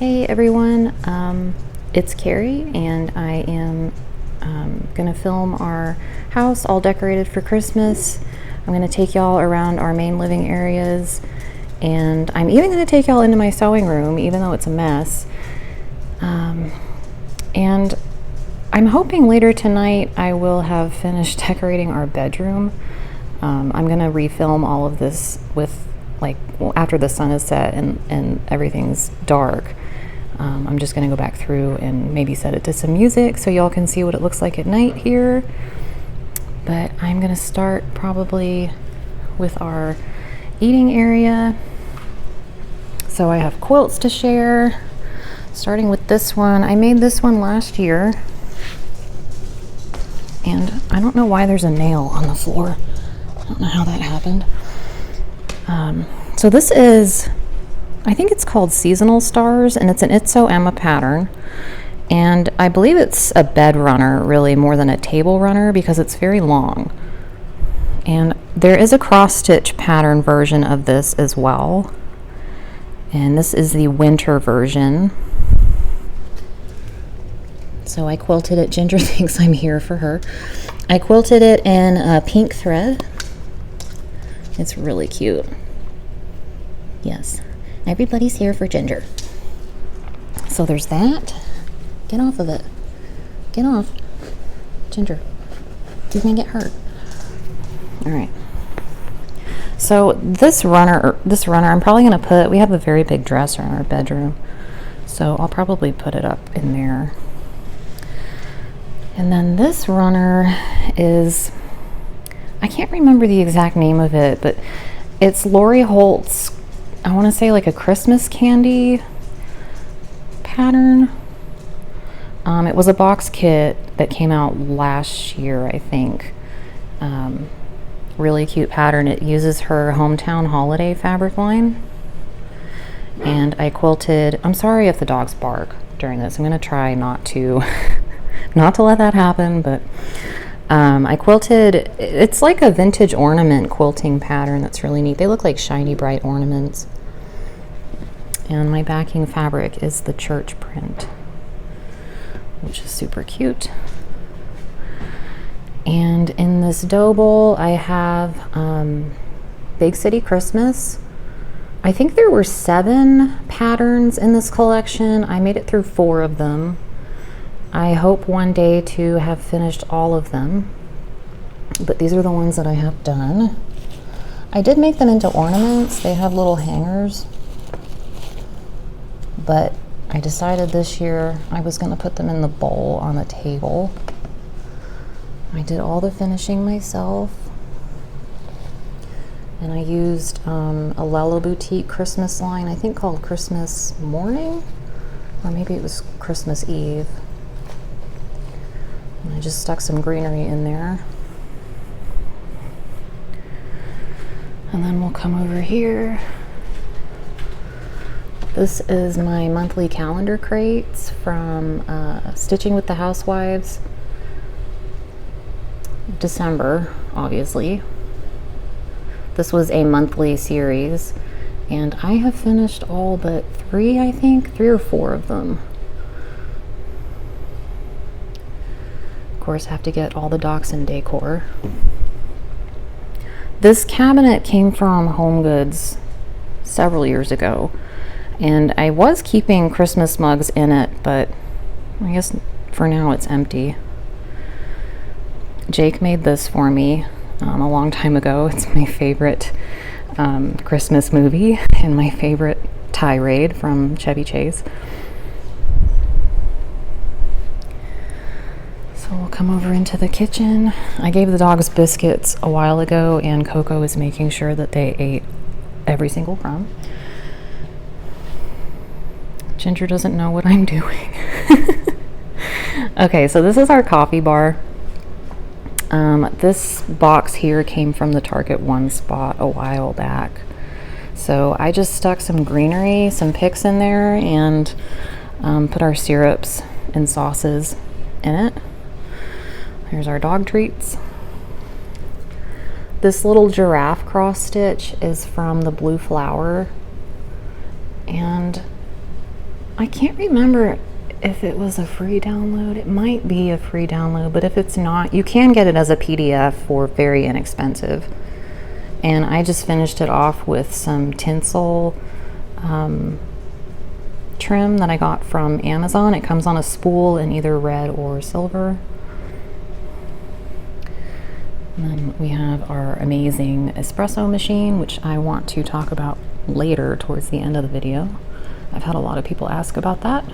Hey everyone, it's Carrie and I am gonna film our house all decorated for Christmas. I'm gonna take y'all around our main living areas, and I'm even gonna take y'all into my sewing room even though it's a mess. And I'm hoping later tonight I will have finished decorating our bedroom. I'm gonna refilm all of this with after the sun is set and everything's dark. I'm just gonna go back through and maybe set it to some music so y'all can see what it looks like at night here. But I'm gonna start probably with our eating area. So I have quilts to share, starting with this one. I made this one last year, and I don't know why there's a nail on the floor. I don't know how that happened. So this is, I think it's called Seasonal Stars, and it's an Itso Emma pattern. And I believe it's a bed runner, really, more than a table runner, because it's very long. And there is a cross-stitch pattern version of this as well. And this is the winter version. So I quilted it, Ginger thinks I'm here for her. I quilted it in a pink thread. It's really cute. Yes, everybody's here for Ginger. So there's that. Get off of it. Get off. Ginger, you're gonna get hurt. All right. So this runner, I'm probably gonna put, we have a very big dresser in our bedroom, so I'll probably put it up in there. And then this runner is, I can't remember the exact name of it, but it's Lori Holt's, I want to say like a Christmas candy pattern. It was a box kit that came out last year, I think. Really cute pattern. It uses her Hometown Holiday fabric line. And I quilted, I'm sorry if the dogs bark during this. I'm going to try not to not to let that happen, but I quilted, it's like a vintage ornament quilting pattern that's really neat. They look like shiny bright ornaments. And my backing fabric is the church print, which is super cute. And in this dough bowl I have Big City Christmas. I think there were 7 patterns in this collection. I made it through 4 of them. I hope one day to have finished all of them, but these are the ones that I have done. I did make them into ornaments. They have little hangers, but I decided this year I was going to put them in the bowl on the table. I did all the finishing myself, and I used a Lella Boutique Christmas line, I think called Christmas Morning, or maybe it was Christmas Eve. And I just stuck some greenery in there. And then we'll come over here. This is my monthly calendar crates from Stitching with the Housewives. December, obviously. This was a monthly series, and I have finished all but 3, I think, 3 or 4 of them. Of course, have to get all the docs and decor. This cabinet came from Home Goods several years ago, and I was keeping Christmas mugs in it, but I guess for now it's empty. Jake made this for me a long time ago. It's my favorite Christmas movie and my favorite tirade from Chevy Chase. So we'll come over into the kitchen. I gave the dogs biscuits a while ago, and Coco is making sure that they ate every single crumb. Ginger doesn't know what I'm doing. Okay, so this is our coffee bar. This box here came from the Target One spot a while back. So I just stuck some greenery, some picks in there, and put our syrups and sauces in it. Here's our dog treats. This little giraffe cross stitch is from the Blue Flower, and I can't remember if it was a free download. It might be a free download, but if it's not, you can get it as a PDF for very inexpensive. And I just finished it off with some tinsel trim that I got from Amazon. It comes on a spool in either red or silver. And then we have our amazing espresso machine, which I want to talk about later towards the end of the video. I've had a lot of people ask about that.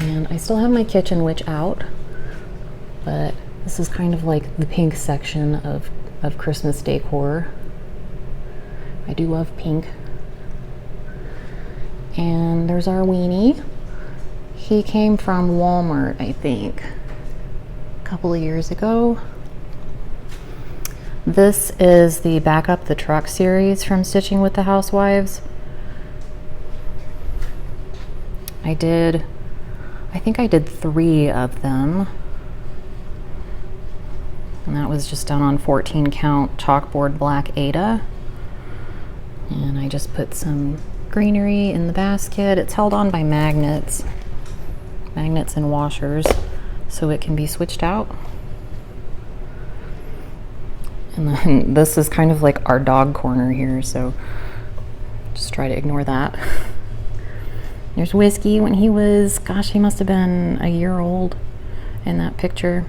And I still have my kitchen witch out, but this is kind of like the pink section of Christmas decor. I do love pink. And there's our weenie. He came from Walmart, I think, a couple of years ago. This is the Back Up the Truck series from Stitching with the Housewives. I think I did 3 of them. And that was just done on 14 count chalkboard black Aida. And I just put some greenery in the basket. It's held on by magnets and washers, so it can be switched out. And then this is kind of like our dog corner here, so just try to ignore that. There's Whiskey when he was, gosh, he must have been a year old in that picture.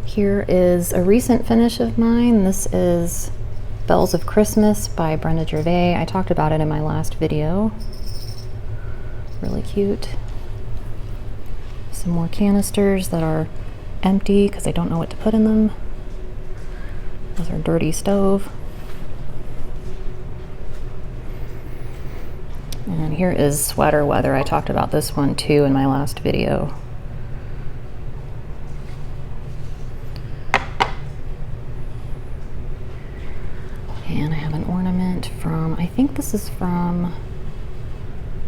Here is a recent finish of mine. This is Bells of Christmas by Brenda Gervais. I talked about it in my last video. Really cute. Some more canisters that are empty because I don't know what to put in them. Those are Dirty Stove. And here is Sweater Weather. I talked about this one too in my last video. And I have an ornament from, I think this is from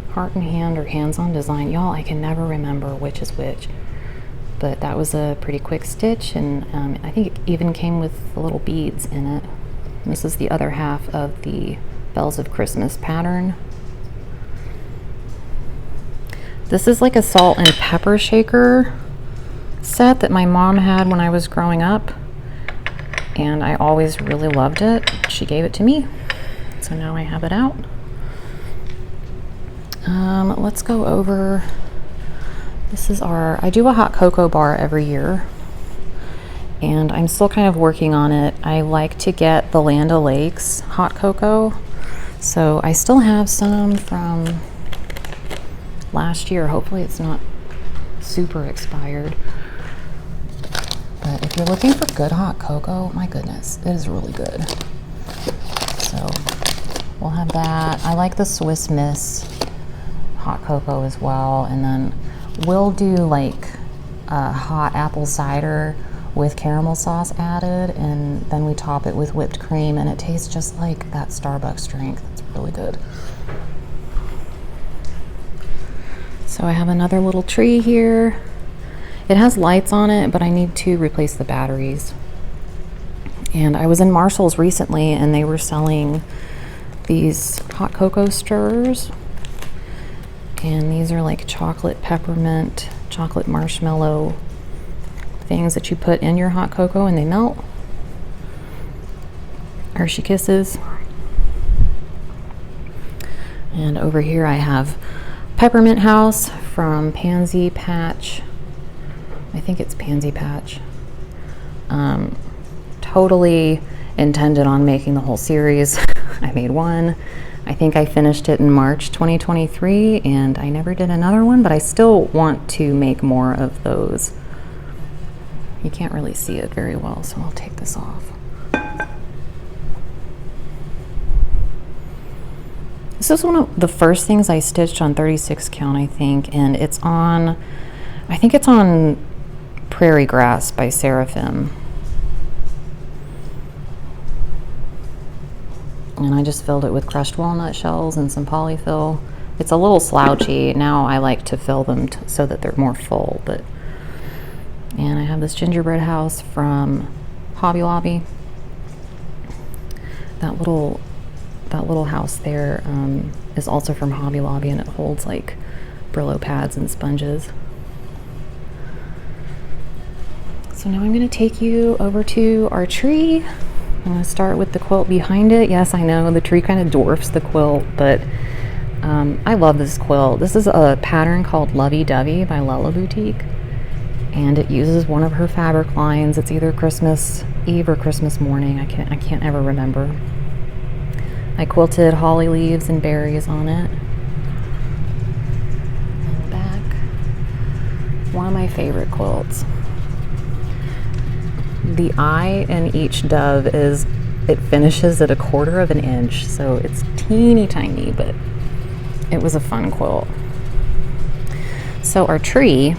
Heart and Hand or Hands on Design. Y'all, I can never remember which is which. But that was a pretty quick stitch, and I think it even came with little beads in it. And this is the other half of the Bells of Christmas pattern. This is like a salt and pepper shaker set that my mom had when I was growing up, and I always really loved it. She gave it to me, so now I have it out. Let's go over, this is I do a hot cocoa bar every year, and I'm still kind of working on it. I like to get the Land O'Lakes hot cocoa, so I still have some from last year. Hopefully it's not super expired. But if you're looking for good hot cocoa, my goodness, it is really good. So we'll have that. I like the Swiss Miss hot cocoa as well. And then we'll do like hot apple cider with caramel sauce added, and then we top it with whipped cream, and it tastes just like that Starbucks drink. It's really good. So I have another little tree here. It has lights on it, but I need to replace the batteries. And I was in Marshall's recently, and they were selling these hot cocoa stirrers. And these are like chocolate peppermint, chocolate marshmallow things that you put in your hot cocoa and they melt. Hershey Kisses. And over here I have Peppermint House from Pansy Patch. I think it's Pansy Patch. Totally intended on making the whole series. I made one. I think I finished it in March 2023, and I never did another one, but I still want to make more of those. You can't really see it very well, so I'll take this off. This is one of the first things I stitched on 36 count, I think, and it's on, I think it's on Prairie Grass by Seraphim. And I just filled it with crushed walnut shells and some polyfill. It's a little slouchy. Now I like to fill them so that they're more full. And I have this gingerbread house from Hobby Lobby. That little that little house there is also from Hobby Lobby, and it holds like Brillo pads and sponges. So now I'm going to take you over to our tree. I'm going to start with the quilt behind it. Yes, I know the tree kind of dwarfs the quilt, but I love this quilt. This is a pattern called Lovey Dovey by Lella Boutique, and it uses one of her fabric lines. It's either Christmas Eve or Christmas morning. I can't ever remember. I quilted holly leaves and berries on it. And back, one of my favorite quilts. The eye in each dove it finishes at 1/4 of an inch, so it's teeny tiny, but it was a fun quilt. So our tree,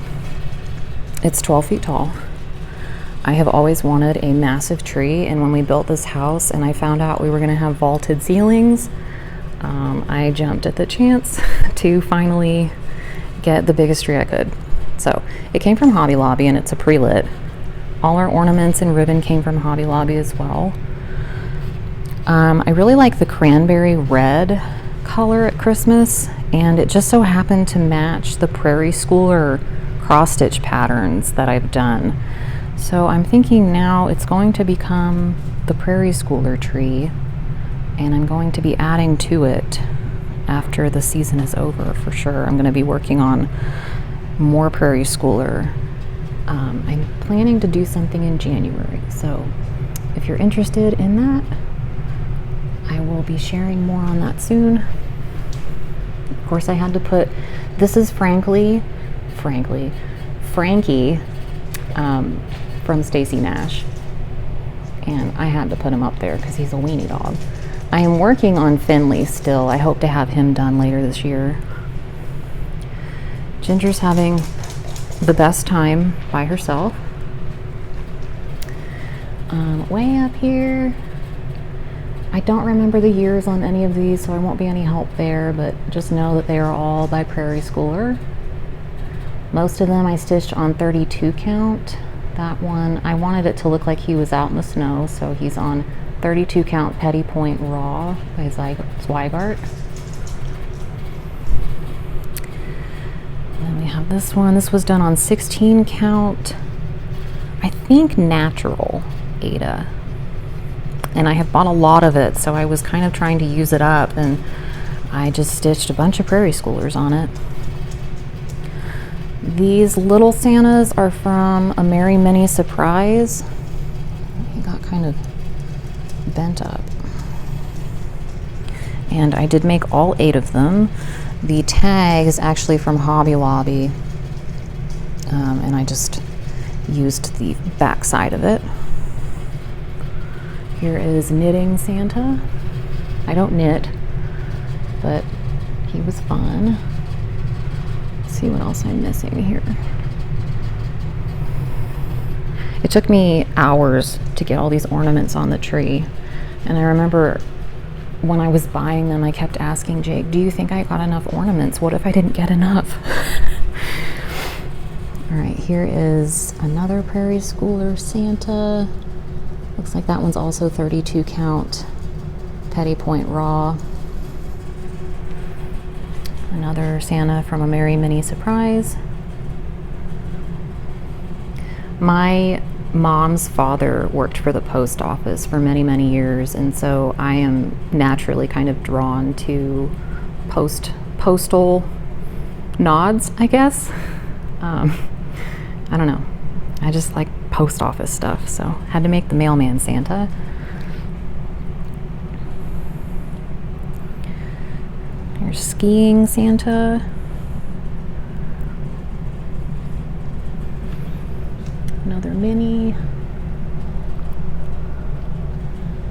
it's 12 feet tall. I have always wanted a massive tree, and when we built this house and I found out we were going to have vaulted ceilings, I jumped at the chance to finally get the biggest tree I could. So it came from Hobby Lobby, and it's a pre-lit. All our ornaments and ribbon came from Hobby Lobby as well. I really like the cranberry red color at Christmas, and it just so happened to match the Prairie Schooler cross-stitch patterns that I've done. So I'm thinking now it's going to become the Prairie Schooler tree, and I'm going to be adding to it after the season is over for sure. I'm going to be working on more Prairie Schooler. I'm planning to do something in January, so if you're interested in that, I will be sharing more on that soon. Of course, I had to put, this is Frankie from Stacy Nash, and I had to put him up there because he's a weenie dog. I am working on Finley still. I hope to have him done later this year. Ginger's having the best time by herself. Way up here, I don't remember the years on any of these, so I won't be any help there, but just know that they are all by Prairie Schooler. Most of them I stitched on 32 count. That one, I wanted it to look like he was out in the snow, so he's on 32 count Petty Point Raw by Zweigart. And then we have this one. This was done on 16 count, I think natural Ada. And I have bought a lot of it, so I was kind of trying to use it up, and I just stitched a bunch of Prairie Schoolers on it. These little Santas are from a Merry Mini Surprise. He got kind of bent up. And I did make all 8 of them. The tag is actually from Hobby Lobby, and I just used the back side of it. Here is Knitting Santa. I don't knit, but he was fun. Let's see what else I'm missing here. It took me hours to get all these ornaments on the tree, and I remember when I was buying them, I kept asking Jake, do you think I got enough ornaments? What if I didn't get enough? All right, here is another Prairie Schooler Santa. Looks like that one's also 32 count Petty Point Raw. Another Santa from a Merry Mini Surprise. My mom's father worked for the post office for many, many years, and so I am naturally kind of drawn to postal nods, I guess. I don't know. I just like post office stuff, so had to make the mailman Santa. Here's Skiing Santa. Another mini.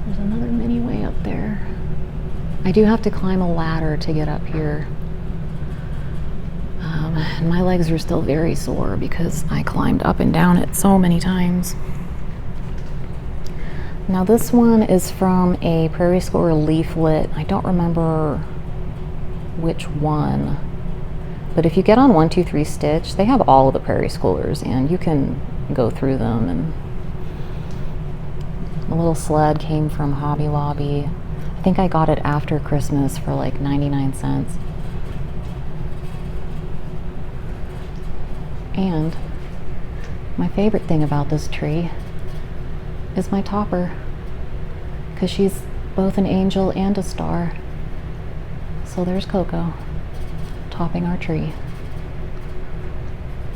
There's another mini way up there. I do have to climb a ladder to get up here. And my legs are still very sore because I climbed up and down it so many times. Now this one is from a Prairie Schooler leaflet. I don't remember which one, but if you get on 123 Stitch, they have all of the Prairie Schoolers, and you can go through them and The little sled came from Hobby Lobby. I think I got it after Christmas for like 99 cents. And my favorite thing about this tree is my topper, because she's both an angel and a star. So there's Coco topping our tree.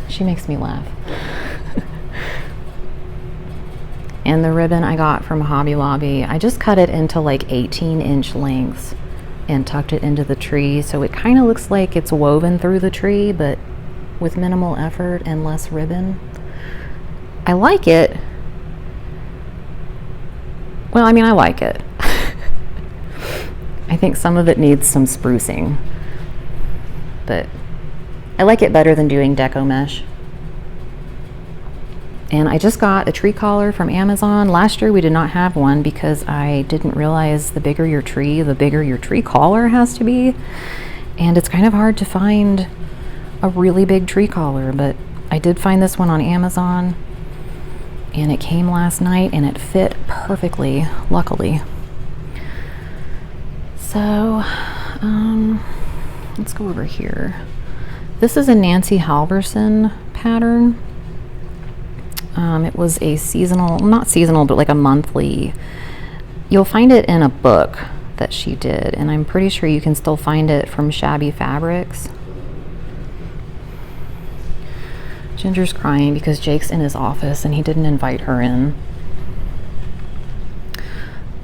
She makes me laugh. And the ribbon I got from Hobby Lobby, I just cut it into like 18-inch lengths and tucked it into the tree, so it kind of looks like it's woven through the tree, but with minimal effort and less ribbon. I like it. Well, I mean, I like it. I think some of it needs some sprucing, but I like it better than doing deco mesh. And I just got a tree collar from Amazon. Last year we did not have one because I didn't realize the bigger your tree, the bigger your tree collar has to be. And it's kind of hard to find a really big tree collar, but I did find this one on Amazon, and it came last night and it fit perfectly, luckily. So let's go over here. This is a Nancy Halverson pattern. It was a seasonal, not seasonal, but like a monthly. You'll find it in a book that she did, and I'm pretty sure you can still find it from Shabby Fabrics. Ginger's crying because Jake's in his office and he didn't invite her in.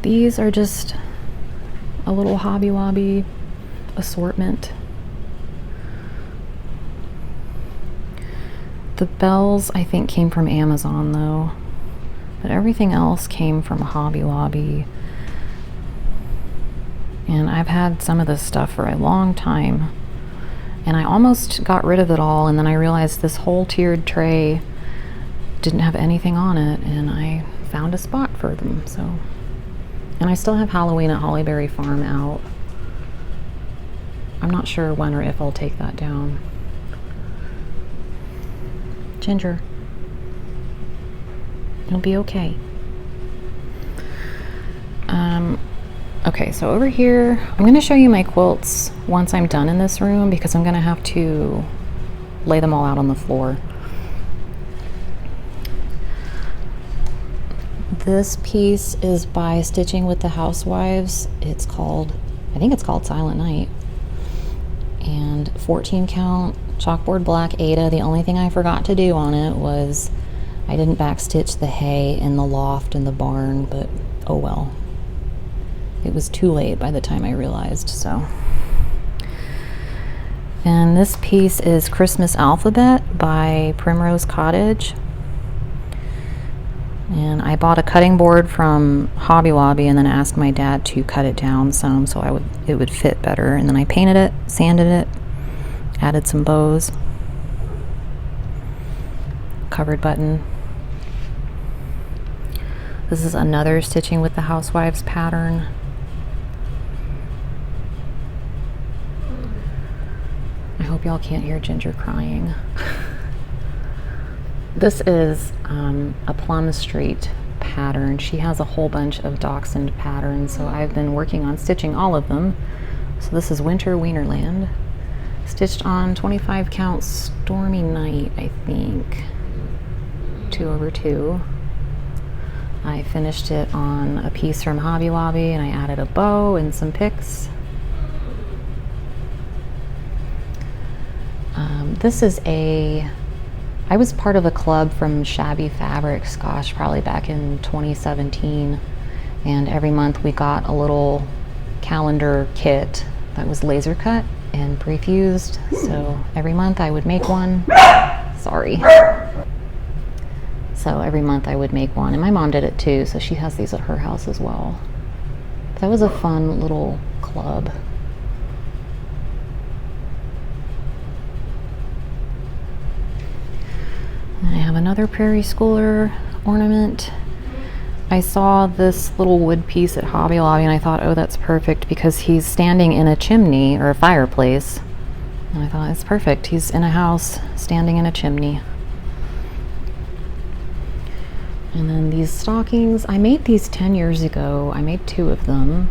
These are just a little Hobby Lobby assortment. The bells, I think, came from Amazon though, but everything else came from Hobby Lobby. And I've had some of this stuff for a long time, and I almost got rid of it all, and then I realized this whole tiered tray didn't have anything on it, and I found a spot for them. So, and I still have Halloween at Hollyberry Farm out. I'm not sure when or if I'll take that down. Ginger, it'll be okay. Okay, so over here, I'm going to show you my quilts once I'm done in this room, because I'm going to have to lay them all out on the floor. This piece is by Stitching with the Housewives. It's called, I think it's called Silent Night. And 14 count chalkboard black Ada. The only thing I forgot to do on it was I didn't backstitch the hay in the loft in the barn, but oh well. It was too late by the time I realized, so. And this piece is Christmas Alphabet by Primrose Cottage. And I bought a cutting board from Hobby Lobby and then asked my dad to cut it down some so it would fit better. And then I painted it, sanded it, added some bows, covered button. This is another Stitching with the Housewives pattern. I hope y'all can't hear Ginger crying. This is a Plum Street pattern. She has a whole bunch of Dachshund patterns, so I've been working on stitching all of them. So this is Winter Wienerland, stitched on 25 count Stormy Night, I think, 2/2. I finished it on a piece from Hobby Lobby, and I added a bow and some picks. This is I was part of a club from Shabby Fabrics, gosh, probably back in 2017, and every month we got a little calendar kit that was laser cut and prefused, so every month I would make one. Sorry. So every month I would make one, and my mom did it too, so she has these at her house as well. That was a fun little club. I have another Prairie Schooler ornament. I saw this little wood piece at Hobby Lobby and I thought, oh, that's perfect, because he's standing in a chimney or a fireplace. And I thought, it's perfect. He's in a house standing in a chimney. And then these stockings, I made these 10 years ago. I made 2 of them.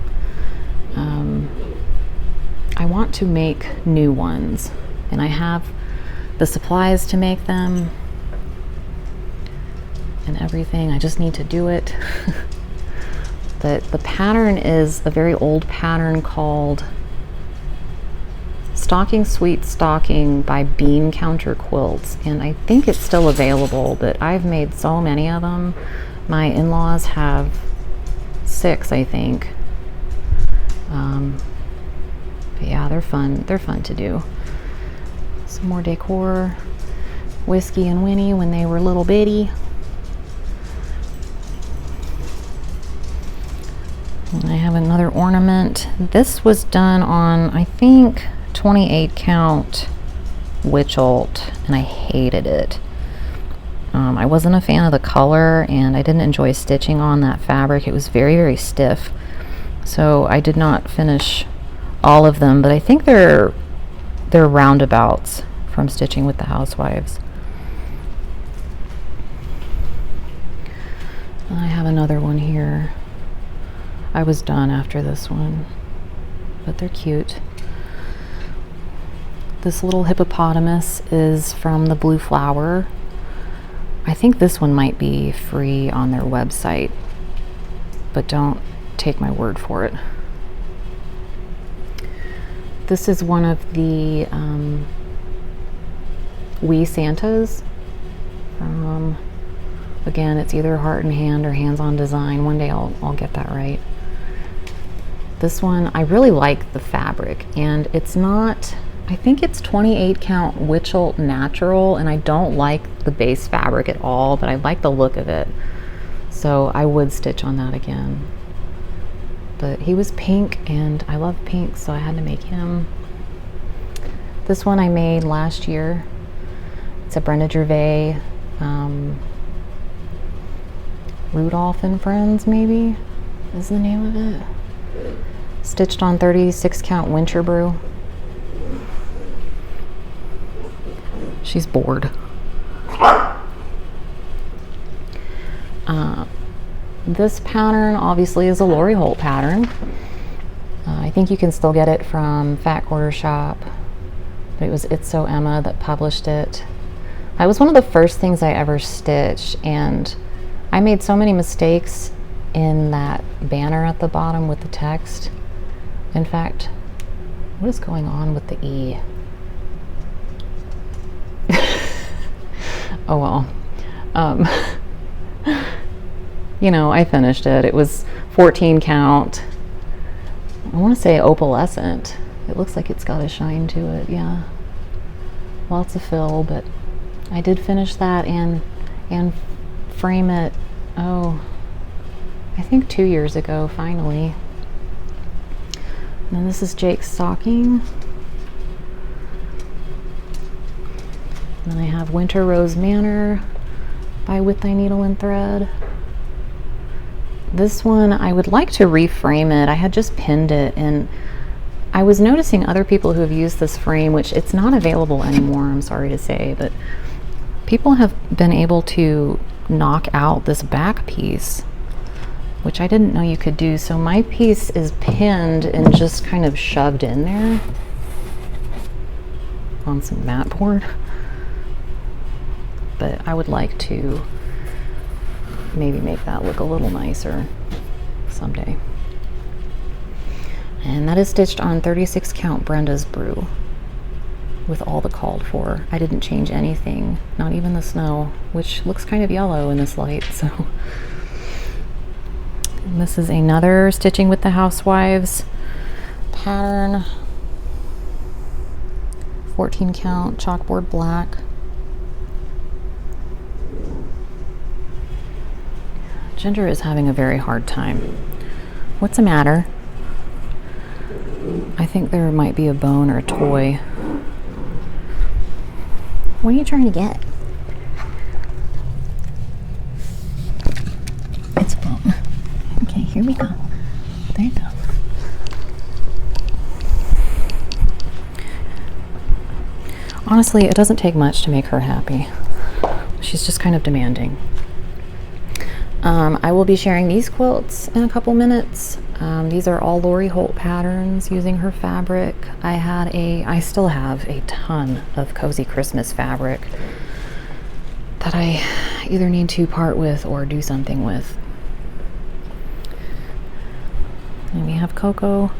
I want to make new ones, and I have the supplies to make them and everything. I just need to do it. The pattern is a very old pattern called Stocking Sweet Stocking by Bean Counter Quilts, and I think it's still available, but I've made so many of them. My in-laws have 6, I think. But yeah, they're fun to do. Some more decor. Whiskey and Winnie when they were little bitty. And I have another ornament. This was done on, I think, 28 count Quilt, and I hated it. I wasn't a fan of the color, and I didn't enjoy stitching on that fabric. It was very, very stiff. So I did not finish all of them, but I think they're roundabouts from Stitching with the Housewives. I have another one here. I was done after this one, but they're cute. This little hippopotamus is from the Blue Flower. I think this one might be free on their website, but don't take my word for it. This is one of the Wee Santas from, again, it's either Heart and Hand or Hands on Design. One day I'll get that right. This one, I really like the fabric, and it's not, I think it's 28 count Quilt natural, and I don't like the base fabric at all, but I like the look of it. So I would stitch on that again. But he was pink, and I love pink, so I had to make him. This one I made last year. It's a Brenda Gervais, Rudolph and Friends, maybe is the name of it. Stitched on 36 count Winter Brew. She's bored. This pattern obviously is a Lori Holt pattern. I think you can still get it from Fat Quarter Shop, but it was It's So Emma that published it. It was one of the first things I ever stitched, and I made so many mistakes in that banner at the bottom with the text. In fact, what is going on with the E? Oh well. You know, I finished it. It was 14 count. I want to say opalescent. It looks like it's got a shine to it, yeah. Lots of fill, but I did finish that and frame it, oh, I think 2 years ago, finally. And then this is Jake's stocking. And then I have Winter Rose Manor by With Thy Needle and Thread. This one, I would like to reframe it. I had just pinned it, and I was noticing other people who have used this frame, which it's not available anymore, I'm sorry to say, but people have been able to knock out this back piece, which I didn't know you could do. So my piece is pinned and just kind of shoved in there on some mat board. But I would like to maybe make that look a little nicer someday. And that is stitched on 36 count Brenda's Brew with all the called for. I didn't change anything, not even the snow, which looks kind of yellow in this light. So and this is another Stitching with the Housewives pattern, 14 count chalkboard black. Ginger is having a very hard time. What's the matter? I think there might be a bone or a toy. What are you trying to get? It's a bone. Okay, here we go. There you go. Honestly, it doesn't take much to make her happy. She's just kind of demanding. I will be sharing these quilts in a couple minutes. These are all Lori Holt patterns using her fabric. I still have a ton of cozy Christmas fabric that I either need to part with or do something with. And we have Coco.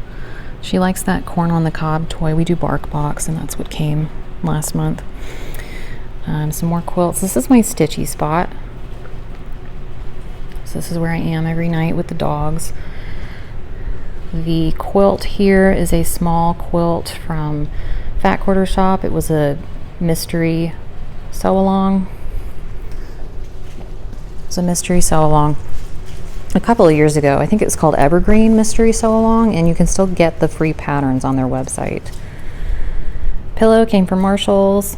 She likes that corn on the cob toy. We do Bark Box, and that's what came last month. Some more quilts. This is my Stitchy spot. So this is where I am every night with the dogs. The quilt here is a small quilt from Fat Quarter Shop. It was a mystery sew-along. It's a mystery sew-along a couple of years ago. I think it's called Evergreen Mystery Sew-along, and you can still get the free patterns on their website. Pillow came from Marshall's.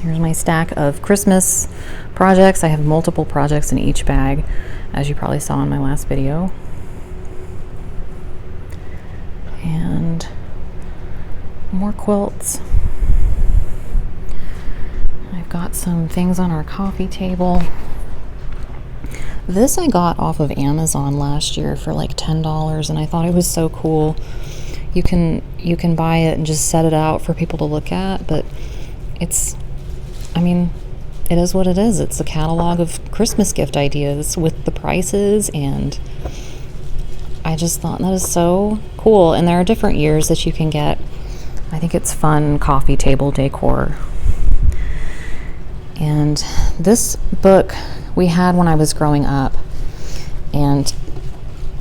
Here's my stack of Christmas projects. I have multiple projects in each bag, as you probably saw in my last video. And more quilts. I've got some things on our coffee table. This I got off of Amazon last year for like $10, and I thought it was so cool. You can buy it and just set it out for people to look at, but it is what it is. It's a catalog of Christmas gift ideas with the prices, and I just thought that is so cool. And there are different years that you can get. I think it's fun coffee table decor. And this book we had when I was growing up, and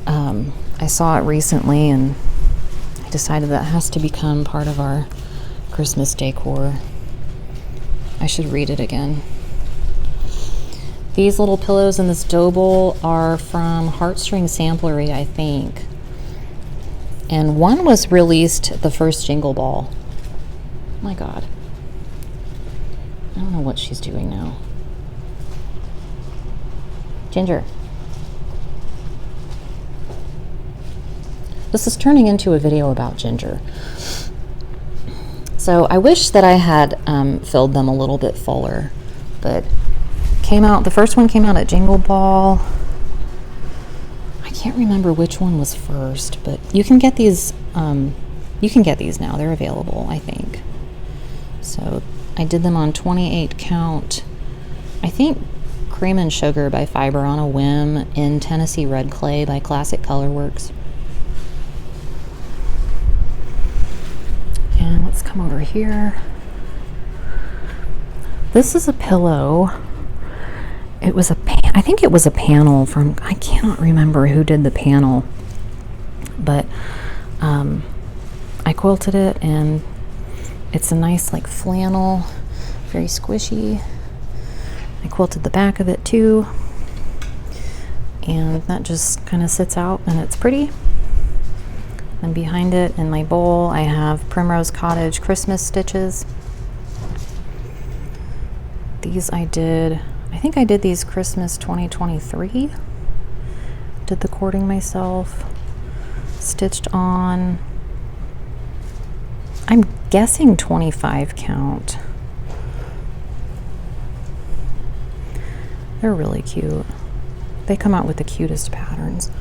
I saw it recently, and I decided that has to become part of our Christmas decor. I should read it again. These little pillows in this dough bowl are from Heartstring Samplery, I think. And one was released at the first Jingle Ball. Oh my God. I don't know what she's doing now. Ginger. This is turning into a video about Ginger. So I wish that I had filled them a little bit fuller, but the first one came out at Jingle Ball. I can't remember which one was first, but you can get these now. They're available, I think. So I did them on 28 count. I think Cream and Sugar by Fiber on a Whim in Tennessee Red Clay by Classic Colorworks. And let's come over here. This is a pillow. I think it was a panel from, I cannot remember who did the panel, but I quilted it, and it's a nice like flannel, very squishy. I quilted the back of it too, and that just kind of sits out, and it's pretty. And behind it in my bowl I have Primrose Cottage Christmas stitches. These I think I did these Christmas 2023. Did the cording myself. Stitched on, I'm guessing 25 count. They're really cute. They come out with the cutest patterns.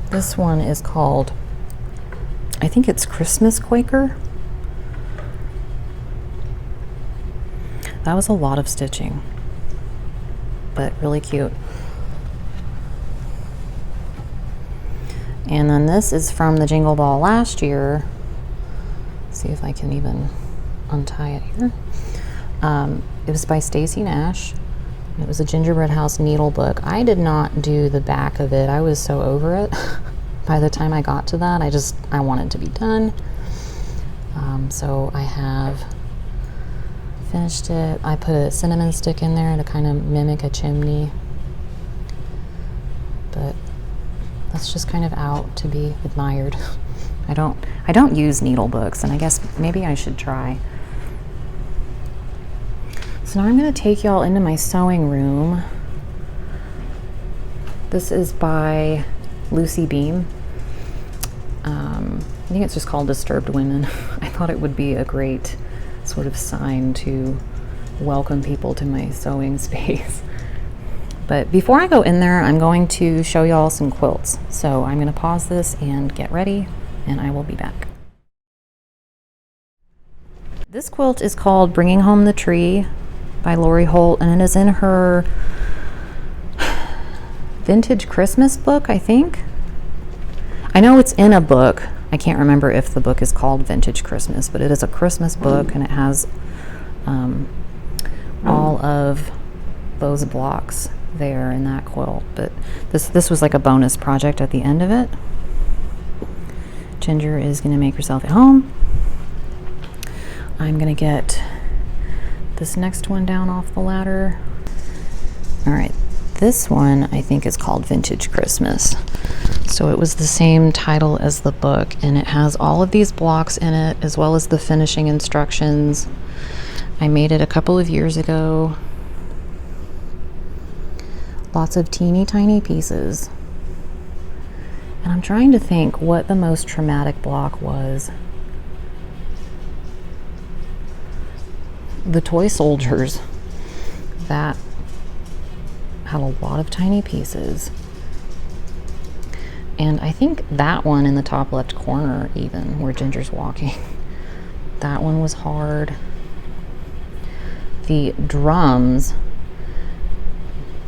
This one is called, I think it's Christmas Quaker. That was a lot of stitching, but really cute. And then this is from the Jingle Ball last year. Let's see if I can even untie it here. It was by Stacy Nash. It was a Gingerbread House needle book. I did not do the back of it. I was so over it. By the time I got to that, I wanted to be done. So I have finished it. I put a cinnamon stick in there to kind of mimic a chimney. But that's just kind of out to be admired. I don't use needle books, and I guess maybe I should try. So now I'm going to take y'all into my sewing room. This is by Lucy Beam. I think it's just called Disturbed Women. I thought it would be a great sort of sign to welcome people to my sewing space. But before I go in there, I'm going to show y'all some quilts. So I'm going to pause this and get ready, and I will be back. This quilt is called Bringing Home the Tree by Lori Holt, and it is in her vintage Christmas book, I think. I know it's in a book. I can't remember if the book is called Vintage Christmas, but it is a Christmas book, and it has all of those blocks there in that quilt. But this was like a bonus project at the end of it. Ginger is going to make herself at home. I'm going to get this next one down off the ladder. All right, this one I think is called Vintage Christmas. So it was the same title as the book, and it has all of these blocks in it as well as the finishing instructions. I made it a couple of years ago. Lots of teeny tiny pieces. And I'm trying to think what the most traumatic block was. The toy soldiers. That had a lot of tiny pieces. And I think that one in the top left corner, even where Ginger's walking, that one was hard. The drums,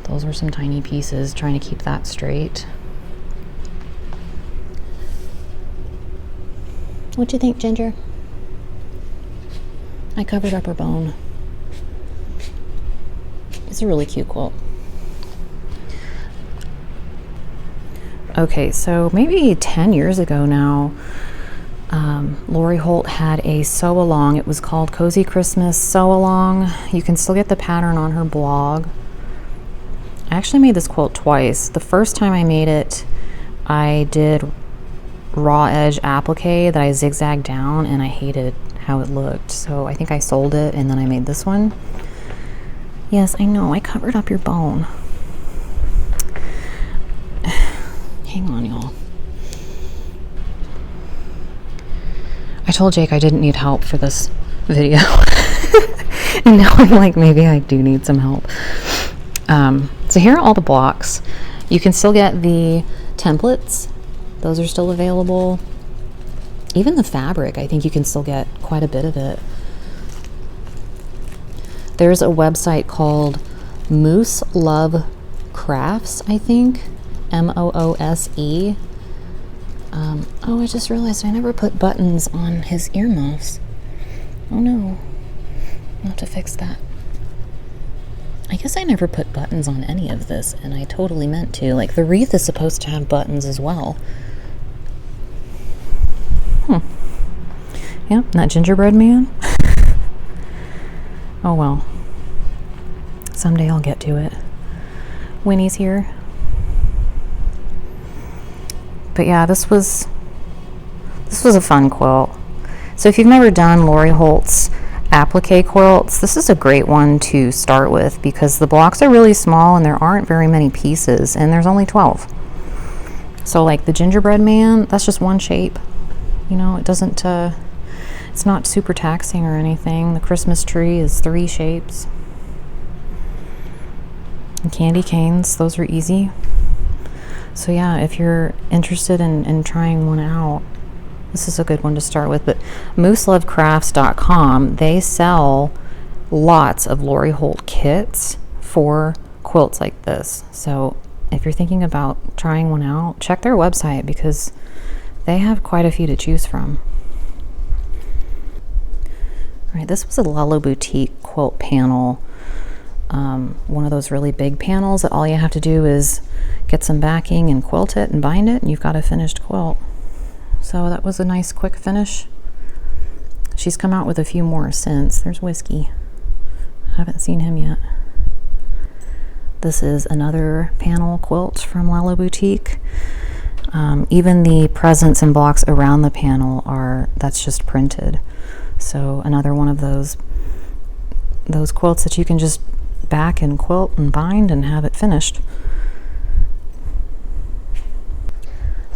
those were some tiny pieces, trying to keep that straight. What'd you think, Ginger? I covered up her bone. It's a really cute quilt. Okay, so maybe 10 years ago now, Lori Holt had a sew along. It was called Cozy Christmas Sew Along. You can still get the pattern on her blog. I actually made this quilt twice. The first time I made it, I did raw edge applique that I zigzagged down, and I hated how it looked. So I think I sold it, and then I made this one. Yes, I know, I covered up your bone. Hang on, y'all. I told Jake I didn't need help for this video. And now I'm like, maybe I do need some help. So here are all the blocks. You can still get the templates. Those are still available. Even the fabric, I think you can still get quite a bit of it. There's a website called Moose Love Crafts, I think. M-O-O-S-E. Oh, I just realized I never put buttons on his earmuffs. Oh no. I'll have to fix that. I guess I never put buttons on any of this, and I totally meant to. Like, the wreath is supposed to have buttons as well. Yep, that gingerbread man. Oh well. Someday I'll get to it. Winnie's here. But yeah, this was a fun quilt. So if you've never done Lori Holt's applique quilts, this is a great one to start with because the blocks are really small and there aren't very many pieces, and there's only 12. So like the gingerbread man, that's just one shape. You know, it doesn't, it's not super taxing or anything. The Christmas tree is 3 shapes. And candy canes, those are easy. So yeah, if you're interested in trying one out, this is a good one to start with. But mooselovecrafts.com, they sell lots of Lori Holt kits for quilts like this. So if you're thinking about trying one out, check their website because they have quite a few to choose from. All right, this was a Lala Boutique quilt panel. One of those really big panels that all you have to do is get some backing and quilt it and bind it, and you've got a finished quilt. So that was a nice quick finish. She's come out with a few more since. There's Whiskey. Haven't seen him yet. This is another panel quilt from Lala Boutique. Even the presents and blocks around the panel that's just printed. So another one of those quilts that you can just back and quilt and bind and have it finished.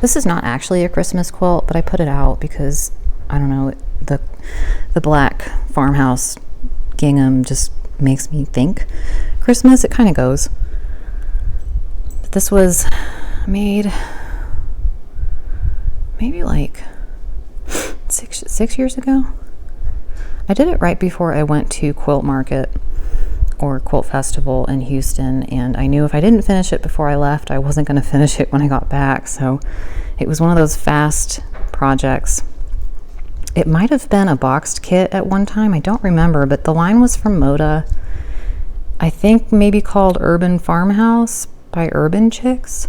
This is not actually a Christmas quilt, but I put it out because I don't know, the black farmhouse gingham just makes me think Christmas. It kind of goes. But this was made maybe like six years ago. I did it right before I went to Quilt Market or Quilt Festival in Houston, and I knew if I didn't finish it before I left, I wasn't going to finish it when I got back. So it was one of those fast projects. It might have been a boxed kit at one time, I don't remember, but the line was from Moda. I think maybe called Urban Farmhouse by Urban Chicks.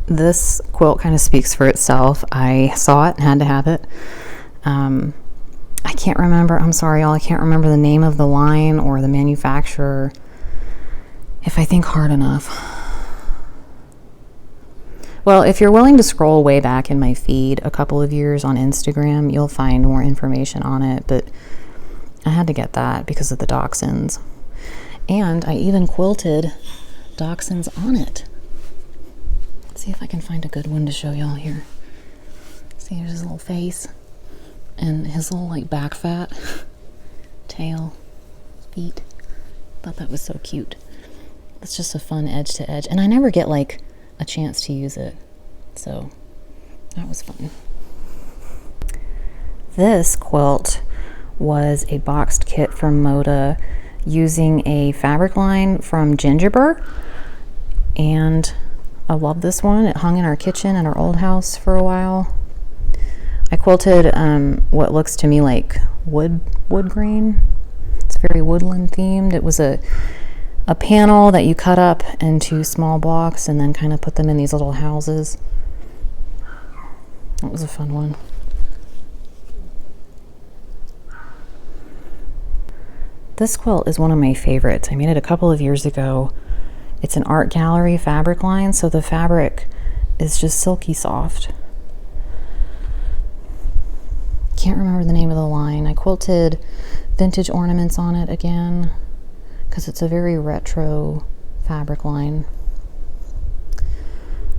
This quilt kind of speaks for itself. I saw it and had to have it. I can't remember, I'm sorry y'all, I can't remember the name of the line or the manufacturer if I think hard enough. Well, if you're willing to scroll way back in my feed a couple of years on Instagram, you'll find more information on it, but I had to get that because of the dachshunds. And I even quilted dachshunds on it. Let's see if I can find a good one to show y'all here. See, here's his little face and his little like back fat, tail, feet. Thought that was so cute. It's just a fun edge to edge, and I never get like a chance to use it, so that was fun. This quilt was a boxed kit from Moda using a fabric line from Gingerbread, and I love this one. It hung in our kitchen in our old house for a while. I quilted what looks to me like wood grain. It's very woodland themed. It was a panel that you cut up into small blocks and then kind of put them in these little houses. That was a fun one. This quilt is one of my favorites. I made it a couple of years ago. It's an art gallery fabric line, so the fabric is just silky soft. Can't remember the name of the line. I quilted vintage ornaments on it again because it's a very retro fabric line.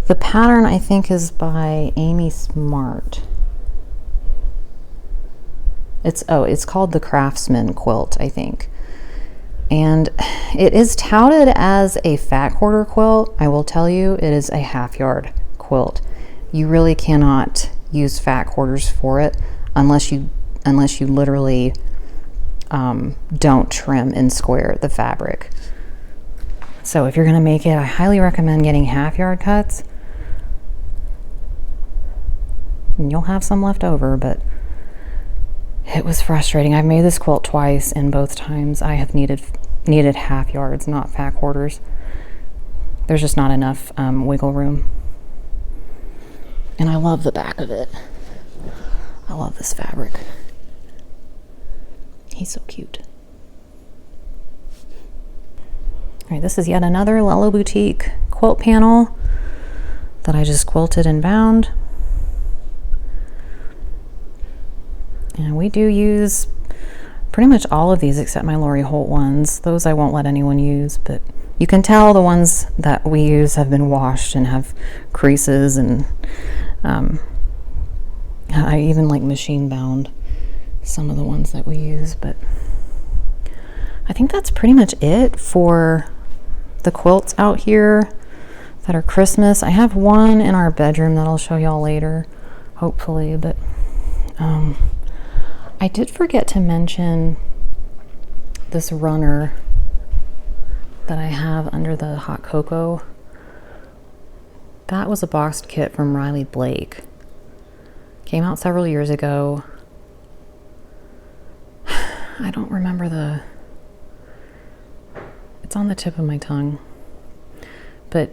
The pattern I think is by Amy Smart. It's called the Craftsman quilt, I think. And it is touted as a fat quarter quilt. I will tell you, it is a half-yard quilt. You really cannot use fat quarters for it unless you literally don't trim and square the fabric. So if you're gonna make it, I highly recommend getting half-yard cuts. And you'll have some left over, but it was frustrating. I've made this quilt twice, and both times I have needed half yards, not fat quarters. There's just not enough wiggle room. And I love the back of it. I love this fabric. He's so cute. All right, this is yet another Lello Boutique quilt panel that I just quilted and bound. And we do use pretty much all of these except my Lori Holt ones. Those I won't let anyone use, but you can tell the ones that we use have been washed and have creases, and I even like machine bound some of the ones that we use. But I think that's pretty much it for the quilts out here that are Christmas. I have one in our bedroom that I'll show y'all later, hopefully, but I did forget to mention this runner that I have under the hot cocoa. That was a boxed kit from Riley Blake. Came out several years ago. I don't remember it's on the tip of my tongue, but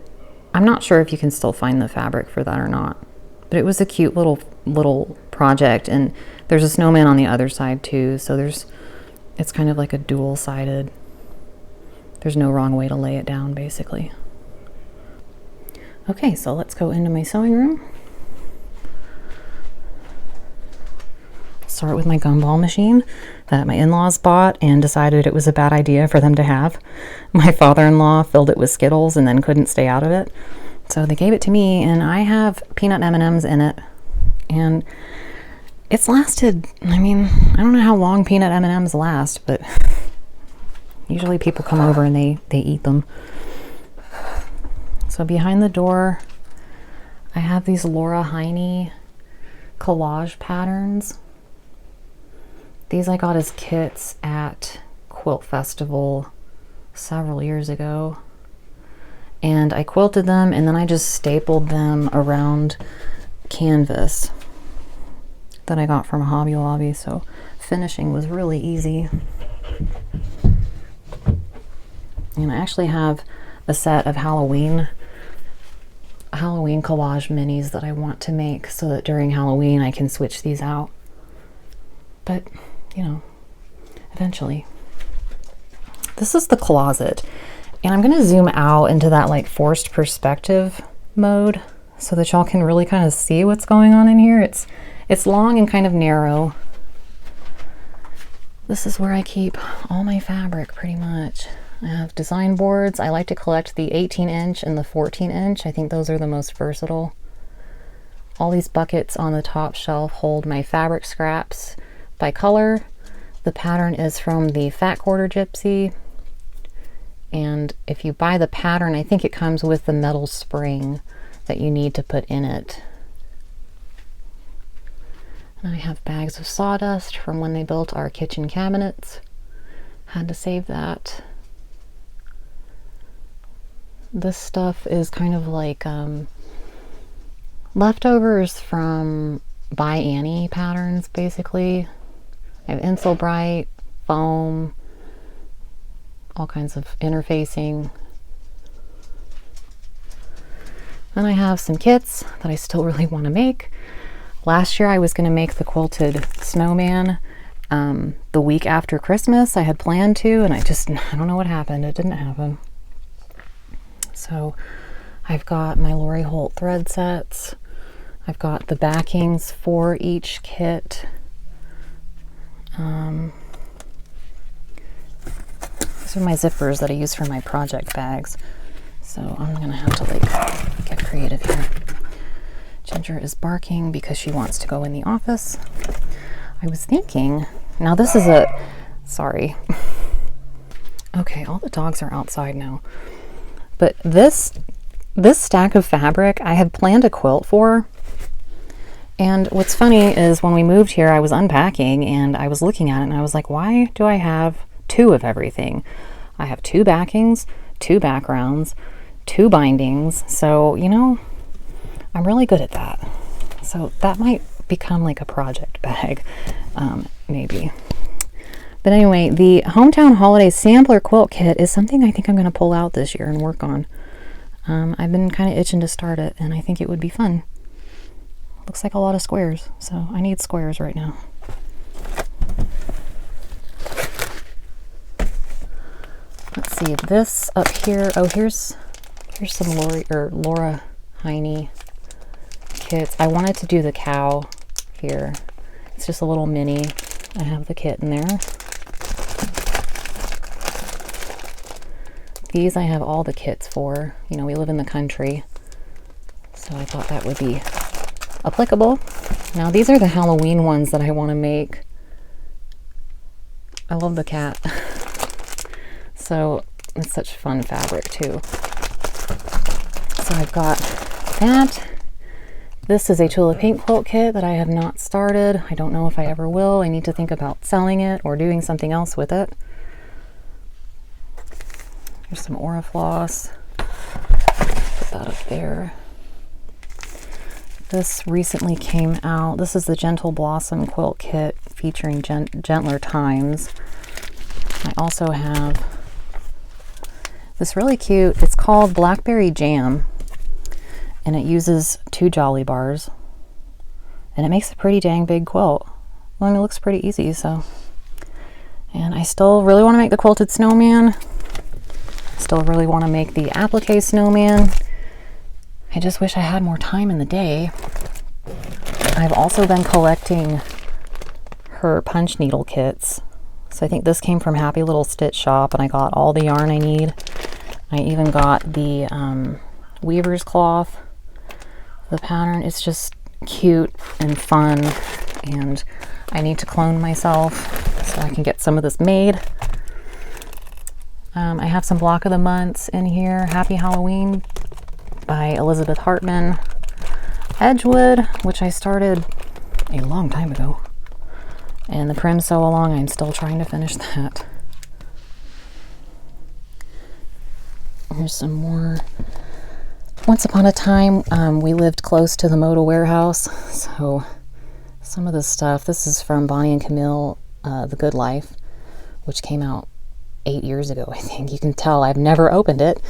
I'm not sure if you can still find the fabric for that or not. But it was a cute little project, and there's a snowman on the other side too, so it's kind of like a dual-sided. There's no wrong way to lay it down, basically. Okay, so let's go into my sewing room. Start with my gumball machine that my in-laws bought and decided it was a bad idea for them to have. My father-in-law filled it with Skittles and then couldn't stay out of it. So they gave it to me, and I have peanut M&Ms in it, and it's lasted, I mean, I don't know how long peanut M&Ms last, but usually people come over and they eat them. So behind the door, I have these Laura Heine collage patterns. These I got as kits at Quilt Festival several years ago. And I quilted them, and then I just stapled them around canvas that I got from Hobby Lobby, so finishing was really easy. And I actually have a set of Halloween collage minis that I want to make so that during Halloween I can switch these out. But, you know, eventually. This is the closet. And I'm going to zoom out into that like forced perspective mode so that y'all can really kind of see what's going on in here. It's long and kind of narrow. This is where I keep all my fabric pretty much. I have design boards. I like to collect the 18-inch and the 14-inch. I think those are the most versatile. All these buckets on the top shelf hold my fabric scraps by color. The pattern is from the Fat Quarter Gypsy. And if you buy the pattern, I think it comes with the metal spring that you need to put in it. And I have bags of sawdust from when they built our kitchen cabinets. Had to save that. This stuff is kind of like leftovers from By Annie patterns, basically. I have Insulbrite, foam, all kinds of interfacing. Then I have some kits that I still really want to make. Last year I was going to make the quilted snowman the week after Christmas. I had planned to, and I don't know what happened. It didn't happen. So I've got my Lori Holt thread sets. I've got the backings for each kit. These are my zippers that I use for my project bags. So I'm gonna have to like get creative here. Ginger is barking because she wants to go in the office. I was thinking, now this is sorry. Okay, all the dogs are outside now. But this stack of fabric I had planned a quilt for. And what's funny is when we moved here, I was unpacking and I was looking at it and I was like, why do I have two of everything? I have two backings, two backgrounds, two bindings. So, you know, I'm really good at that. So that might become like a project bag, maybe. But anyway, the Hometown Holiday Sampler Quilt Kit is something I think I'm going to pull out this year and work on. I've been kind of itching to start it, and I think it would be fun. Looks like a lot of squares, so I need squares right now. Let's see, this up here, oh, here's some Laura Heine kits. I wanted to do the cow here. It's just a little mini. I have the kit in there. These I have all the kits for. You know, we live in the country, so I thought that would be applicable. Now these are the Halloween ones that I want to make. I love the cat. So it's such fun fabric too. So I've got that. This is a Tulip Pink quilt kit that I have not started. I don't know if I ever will. I need to think about selling it or doing something else with it. There's some Orifloss. Put that up there. This recently came out. This is the Gentle Blossom quilt kit featuring gentler times. I also have this really cute, it's called Blackberry Jam, and it uses 2 Jolly bars, and it makes a pretty dang big quilt. Well, I mean, it looks pretty easy, so. And I still really want to make the quilted snowman. Still really want to make the applique snowman. I just wish I had more time in the day. I've also been collecting her punch needle kits. So I think this came from Happy Little Stitch Shop, and I got all the yarn I need. I even got the weaver's cloth. The pattern is just cute and fun, and I need to clone myself so I can get some of this made. I have some block of the months in here. Happy Halloween by Elizabeth Hartman. Edgewood, which I started a long time ago. And the Prim Sew Along, I'm still trying to finish that. Here's some more. Once upon a time, we lived close to the Moda warehouse, so some of this stuff, this is from Bonnie and Camille, The Good Life, which came out 8 years ago, I think. You can tell I've never opened it.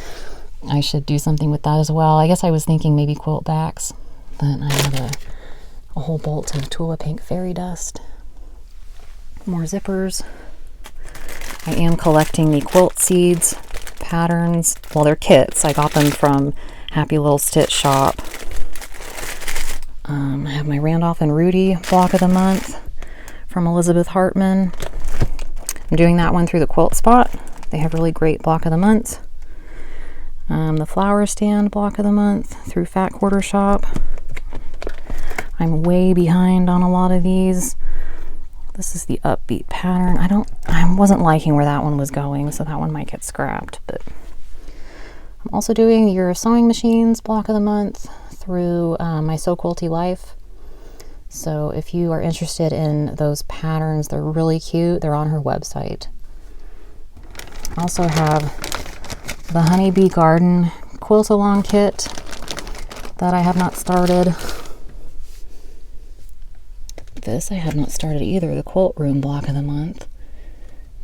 I should do something with that as well. I guess I was thinking maybe quilt backs, but I have a whole bolt of Tula Pink Fairy Dust. More zippers. I am collecting the quilt seeds patterns. Well, they're kits. I got them from Happy Little Stitch Shop. I have my Randolph and Rudy block of the month from Elizabeth Hartman. I'm doing that one through the Quilt Spot. They have really great block of the month. The flower stand block of the month through Fat Quarter Shop. I'm way behind on a lot of these. This is the upbeat pattern. I wasn't liking where that one was going, so that one might get scrapped. But I'm also doing your sewing machines block of the month through my So Quilty Life. So if you are interested in those patterns, they're really cute. They're on her website. I also have the Honeybee Garden Quilt Along kit that I have not started. This I have not started either, the Quilt Room block of the month.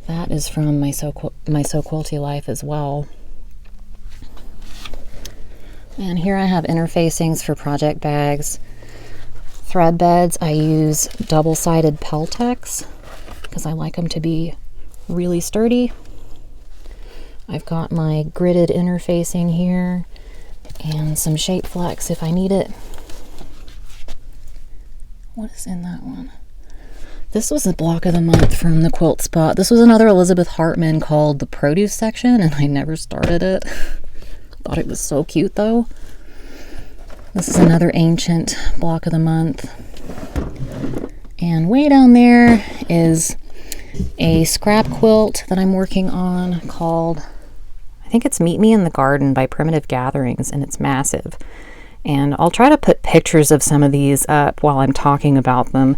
That is from my So Quilty Life as well. And here I have interfacings for project bags. Thread beds, I use double-sided Peltex because I like them to be really sturdy. I've got my gridded interfacing here and some Shape Flex if I need it. What is in that one? This was the block of the month from the Quilt Spot. This was another Elizabeth Hartman called the Produce Section, and I never started it. Thought it was so cute though. This is another ancient block of the month. And way down there is a scrap quilt that I'm working on called, I think it's Meet Me in the Garden by Primitive Gatherings, and it's massive. And I'll try to put pictures of some of these up while I'm talking about them,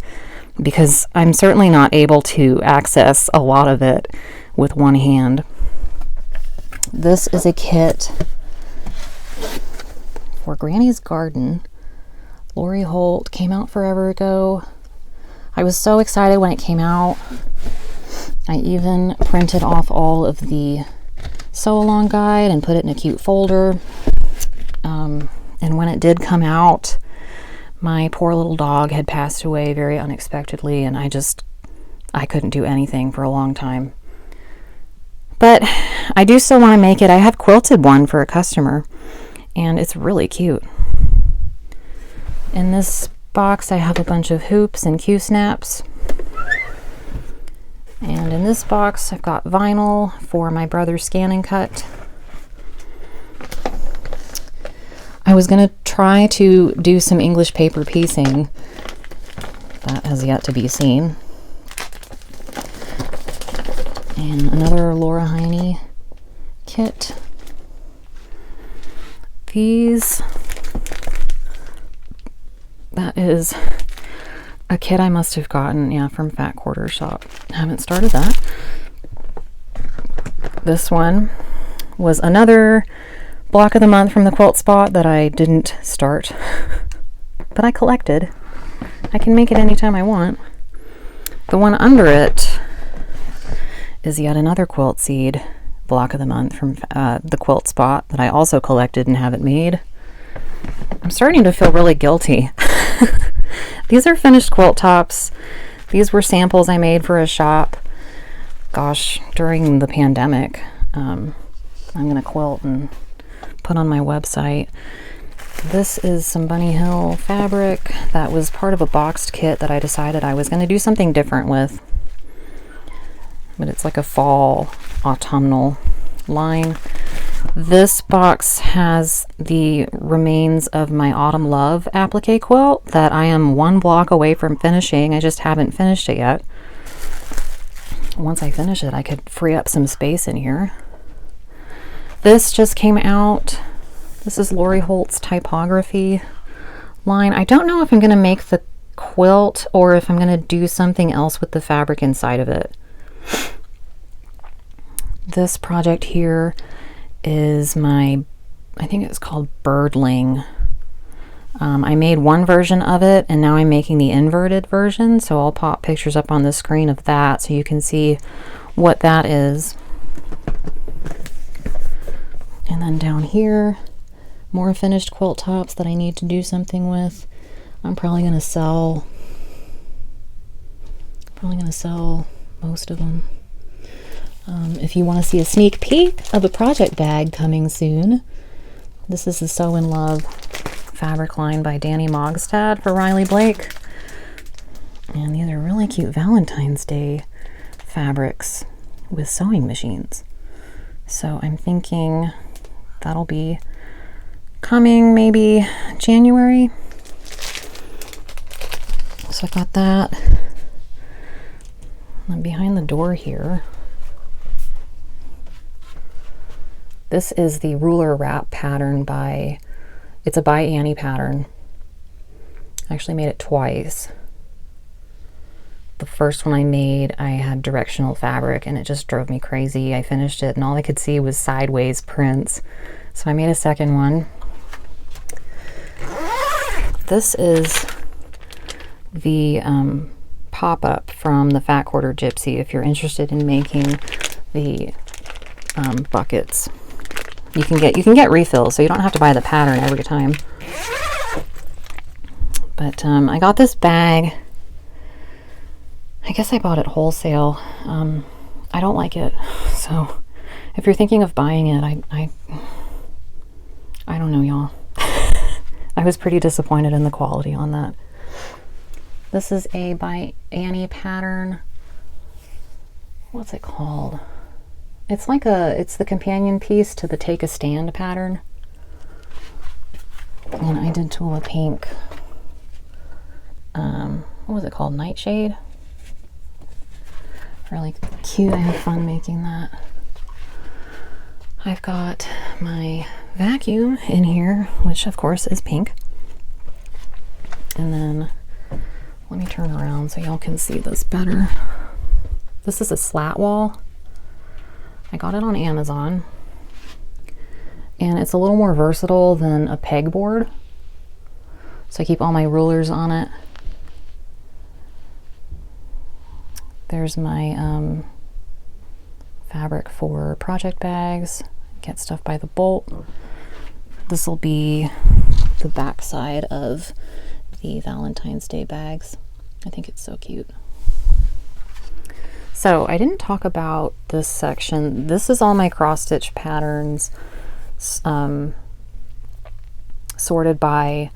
because I'm certainly not able to access a lot of it with one hand. This is a kit for Granny's Garden. Lori Holt, came out forever ago. I was so excited when it came out. I even printed off all of the sew along guide and put it in a cute folder. And when it did come out, my poor little dog had passed away very unexpectedly, and I couldn't do anything for a long time. But I do still want to make it. I have quilted one for a customer, and it's really cute. In this box, I have a bunch of hoops and Q-snaps. And in this box, I've got vinyl for my brother's scan and cut. I was going to try to do some English paper piecing. That has yet to be seen. And another Laura Heine kit. That is a kit I must have gotten, from Fat Quarter Shop. I haven't started that. This one was another block of the month from the Quilt Spot that I didn't start, but I collected. I can make it anytime I want. The one under it is yet another quilt seed block of the month from the Quilt Spot that I also collected and haven't made. I'm starting to feel really guilty. These are finished quilt tops. These were samples I made for a shop, during the pandemic. I'm going to quilt and put on my website. This is some Bunny Hill fabric that was part of a boxed kit that I decided I was going to do something different with. But it's like a fall autumnal line. This box has the remains of my Autumn Love applique quilt that I am 1 block away from finishing. I just haven't finished it yet. Once I finish it, I could free up some space in here. This just came out. This is Lori Holt's typography line. I don't know if I'm going to make the quilt or if I'm going to do something else with the fabric inside of it. This project here is my, I think it's called Birdling. I made one version of it and now I'm making the inverted version, so I'll pop pictures up on the screen of that so you can see what that is. And then down here, more finished quilt tops that I need to do something with. I'm probably gonna sell most of them. If you want to see a sneak peek of a project bag coming soon, this is the Sew in Love fabric line by Danny Mogstad for Riley Blake. And these are really cute Valentine's Day fabrics with sewing machines. So I'm thinking that'll be coming maybe January. So I got that. And behind the door here, this is the ruler wrap pattern by, it's a by Annie pattern. I actually made it twice. The first one I made, I had directional fabric and it just drove me crazy. I finished it and all I could see was sideways prints. So I made a second one. This is the pop-up from the Fat Quarter Gypsy if you're interested in making the buckets. You can get refills, so you don't have to buy the pattern every time. But I got this bag. I guess I bought it wholesale. I don't like it, so if you're thinking of buying it, I don't know, y'all. I was pretty disappointed in the quality on that. This is a by Annie pattern. What's it called? It's like it's the companion piece to the Take a Stand pattern. And I did Tula Pink. What was it called? Nightshade? Really cute. I had fun making that. I've got my vacuum in here, which of course is pink. And then let me turn around so y'all can see this better. This is a slat wall. I got it on Amazon, and it's a little more versatile than a pegboard. So I keep all my rulers on it. There's my fabric for project bags. Get stuff by the bolt. This will be the back side of the Valentine's Day bags. I think it's so cute. So I didn't talk about this section. This is all my cross stitch patterns sorted by,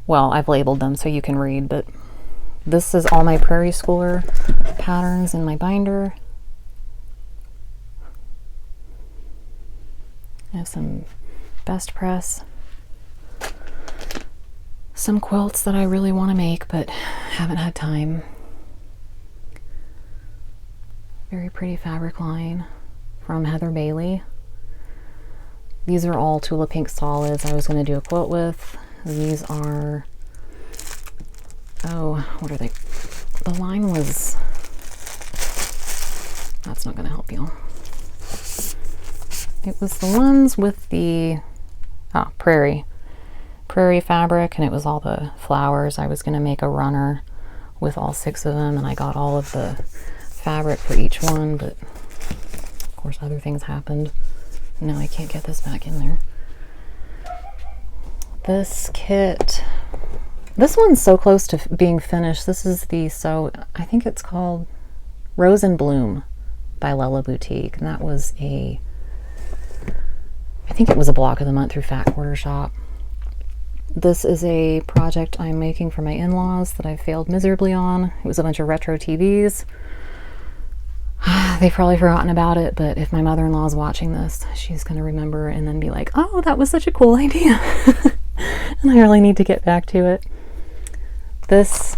well, I've labeled them so you can read, but this is all my Prairie Schooler patterns in my binder. I have some Best Press, some quilts that I really want to make but haven't had time. Very pretty fabric line from Heather Bailey. These are all Tula Pink solids I was going to do a quilt with. These are, oh, what are they? The line was, that's not going to help you. It was the ones with the prairie fabric, and it was all the flowers. I was going to make a runner with all 6 of them, and I got all of the fabric for each one, but of course other things happened. Now I can't get this back in there. This kit, this one's so close to being finished. This is the I think it's called Rose and Bloom by Lella Boutique, and that was I think it was a block of the month through Fat Quarter Shop. This is a project I'm making for my in-laws that I failed miserably on. It was a bunch of retro TVs. They've probably forgotten about it, but if my mother-in-law is watching this, she's going to remember and then be like, oh, that was such a cool idea. And I really need to get back to it. This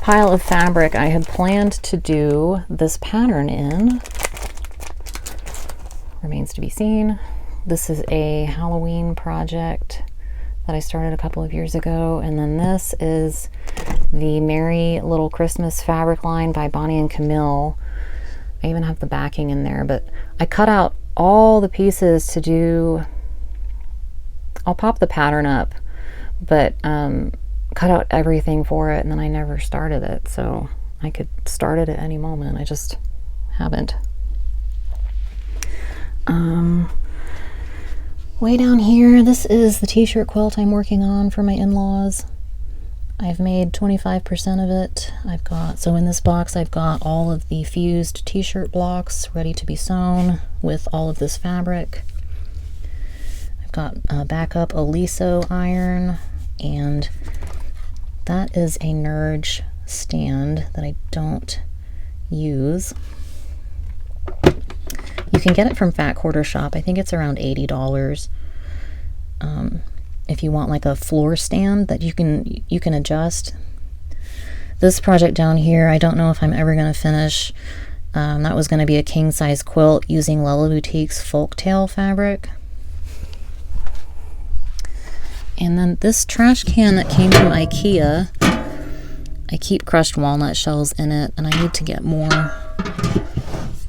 pile of fabric I had planned to do this pattern in. Remains to be seen. This is a Halloween project that I started a couple of years ago. And then this is the Merry Little Christmas fabric line by Bonnie and Camille. I even have the backing in there, but I cut out all the pieces to do, I'll pop the pattern up, but cut out everything for it, and then I never started it, so I could start it at any moment. I just haven't. Way down here, this is the t-shirt quilt I'm working on for my in-laws. I've made 25% of it. So in this box, I've got all of the fused t-shirt blocks ready to be sewn with all of this fabric. I've got a backup Aliso iron, and that is a Nurge stand that I don't use. You can get it from Fat Quarter Shop. I think it's around $80. If you want like a floor stand that you can adjust. This project down here, I don't know if I'm ever going to finish. That was going to be a king size quilt using Lella Boutique's Folktale fabric. And then this trash can that came from IKEA, I keep crushed walnut shells in it, and I need to get more,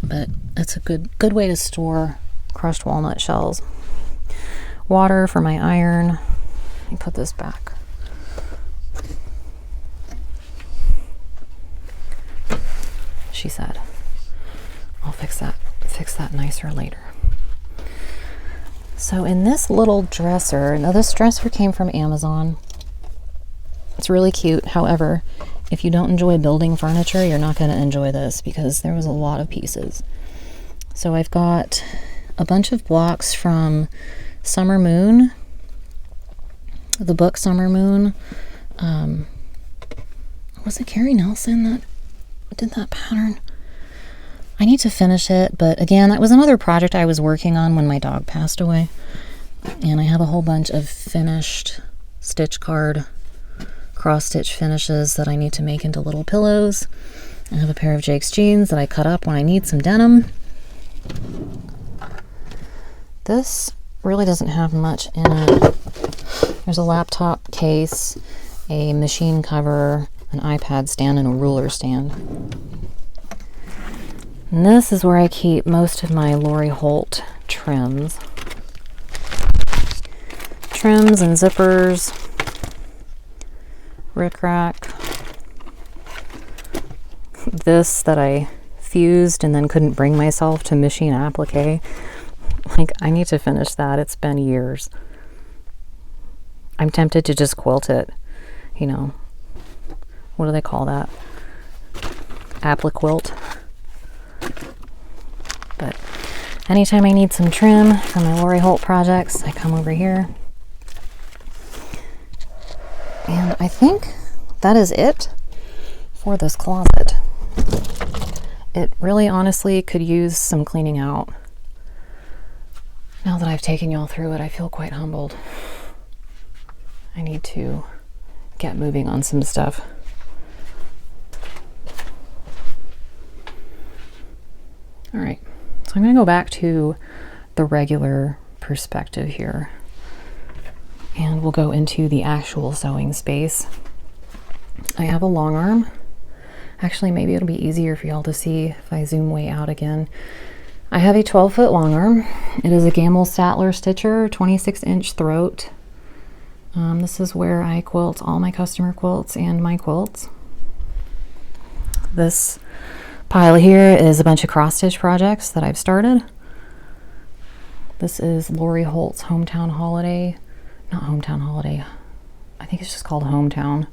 but it's a good way to store crushed walnut shells. Water for my iron. Let me put this back. She said, I'll fix that nicer later. So in this little dresser, now this dresser came from Amazon. It's really cute. However, if you don't enjoy building furniture, you're not going to enjoy this because there was a lot of pieces. So I've got a bunch of blocks from Summer Moon, the book Summer Moon. Was it Carrie Nelson that did that pattern? I need to finish it, but again, that was another project I was working on when my dog passed away. And I have a whole bunch of finished stitch card cross stitch finishes that I need to make into little pillows. I have a pair of Jake's jeans that I cut up when I need some denim. This really doesn't have much in it. There's a laptop case, a machine cover, an iPad stand, and a ruler stand. And this is where I keep most of my Lori Holt trims. Trims and zippers, rickrack. This that I fused and then couldn't bring myself to machine applique. Like, I need to finish that. It's been years. I'm tempted to just quilt it. You know, what do they call that? Applique quilt. But anytime I need some trim for my Lori Holt projects, I come over here. And I think that is it for this closet. It really honestly could use some cleaning out. Now that I've taken y'all through it, I feel quite humbled. I need to get moving on some stuff. All right, so I'm gonna go back to the regular perspective here, and we'll go into the actual sewing space. I have a long arm. Actually, maybe it'll be easier for y'all to see if I zoom way out again. I have a 12-foot long arm. It is a Gamble Statler Stitcher, 26-inch throat. This is where I quilt all my customer quilts and my quilts. This pile here is a bunch of cross-stitch projects that I've started. This is Lori Holt's Hometown Holiday. Not Hometown Holiday. I think it's just called Hometown.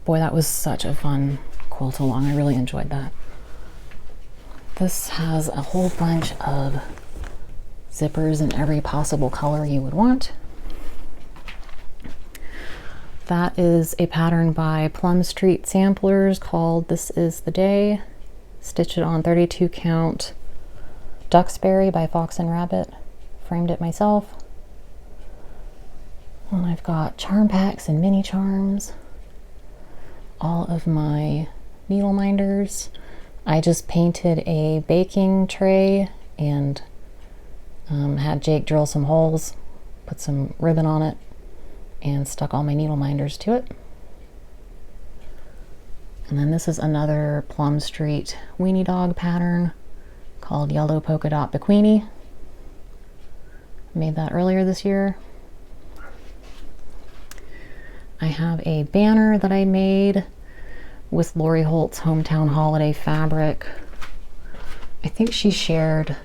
Boy, that was such a fun quilt along. I really enjoyed that. This has a whole bunch of zippers in every possible color you would want. That is a pattern by Plum Street Samplers called This Is the Day. stitched it on 32 count Duxbury by Fox and Rabbit. Framed it myself. And I've got charm packs and mini charms. All of my needle minders. I just painted a baking tray and had Jake drill some holes, put some ribbon on it, and stuck all my needle minders to it. And then this is another Plum Street weenie dog pattern called Yellow Polka Dot Bikini. Made that earlier this year. I have a banner that I made with Lori Holt's Hometown Holiday fabric. I think she shared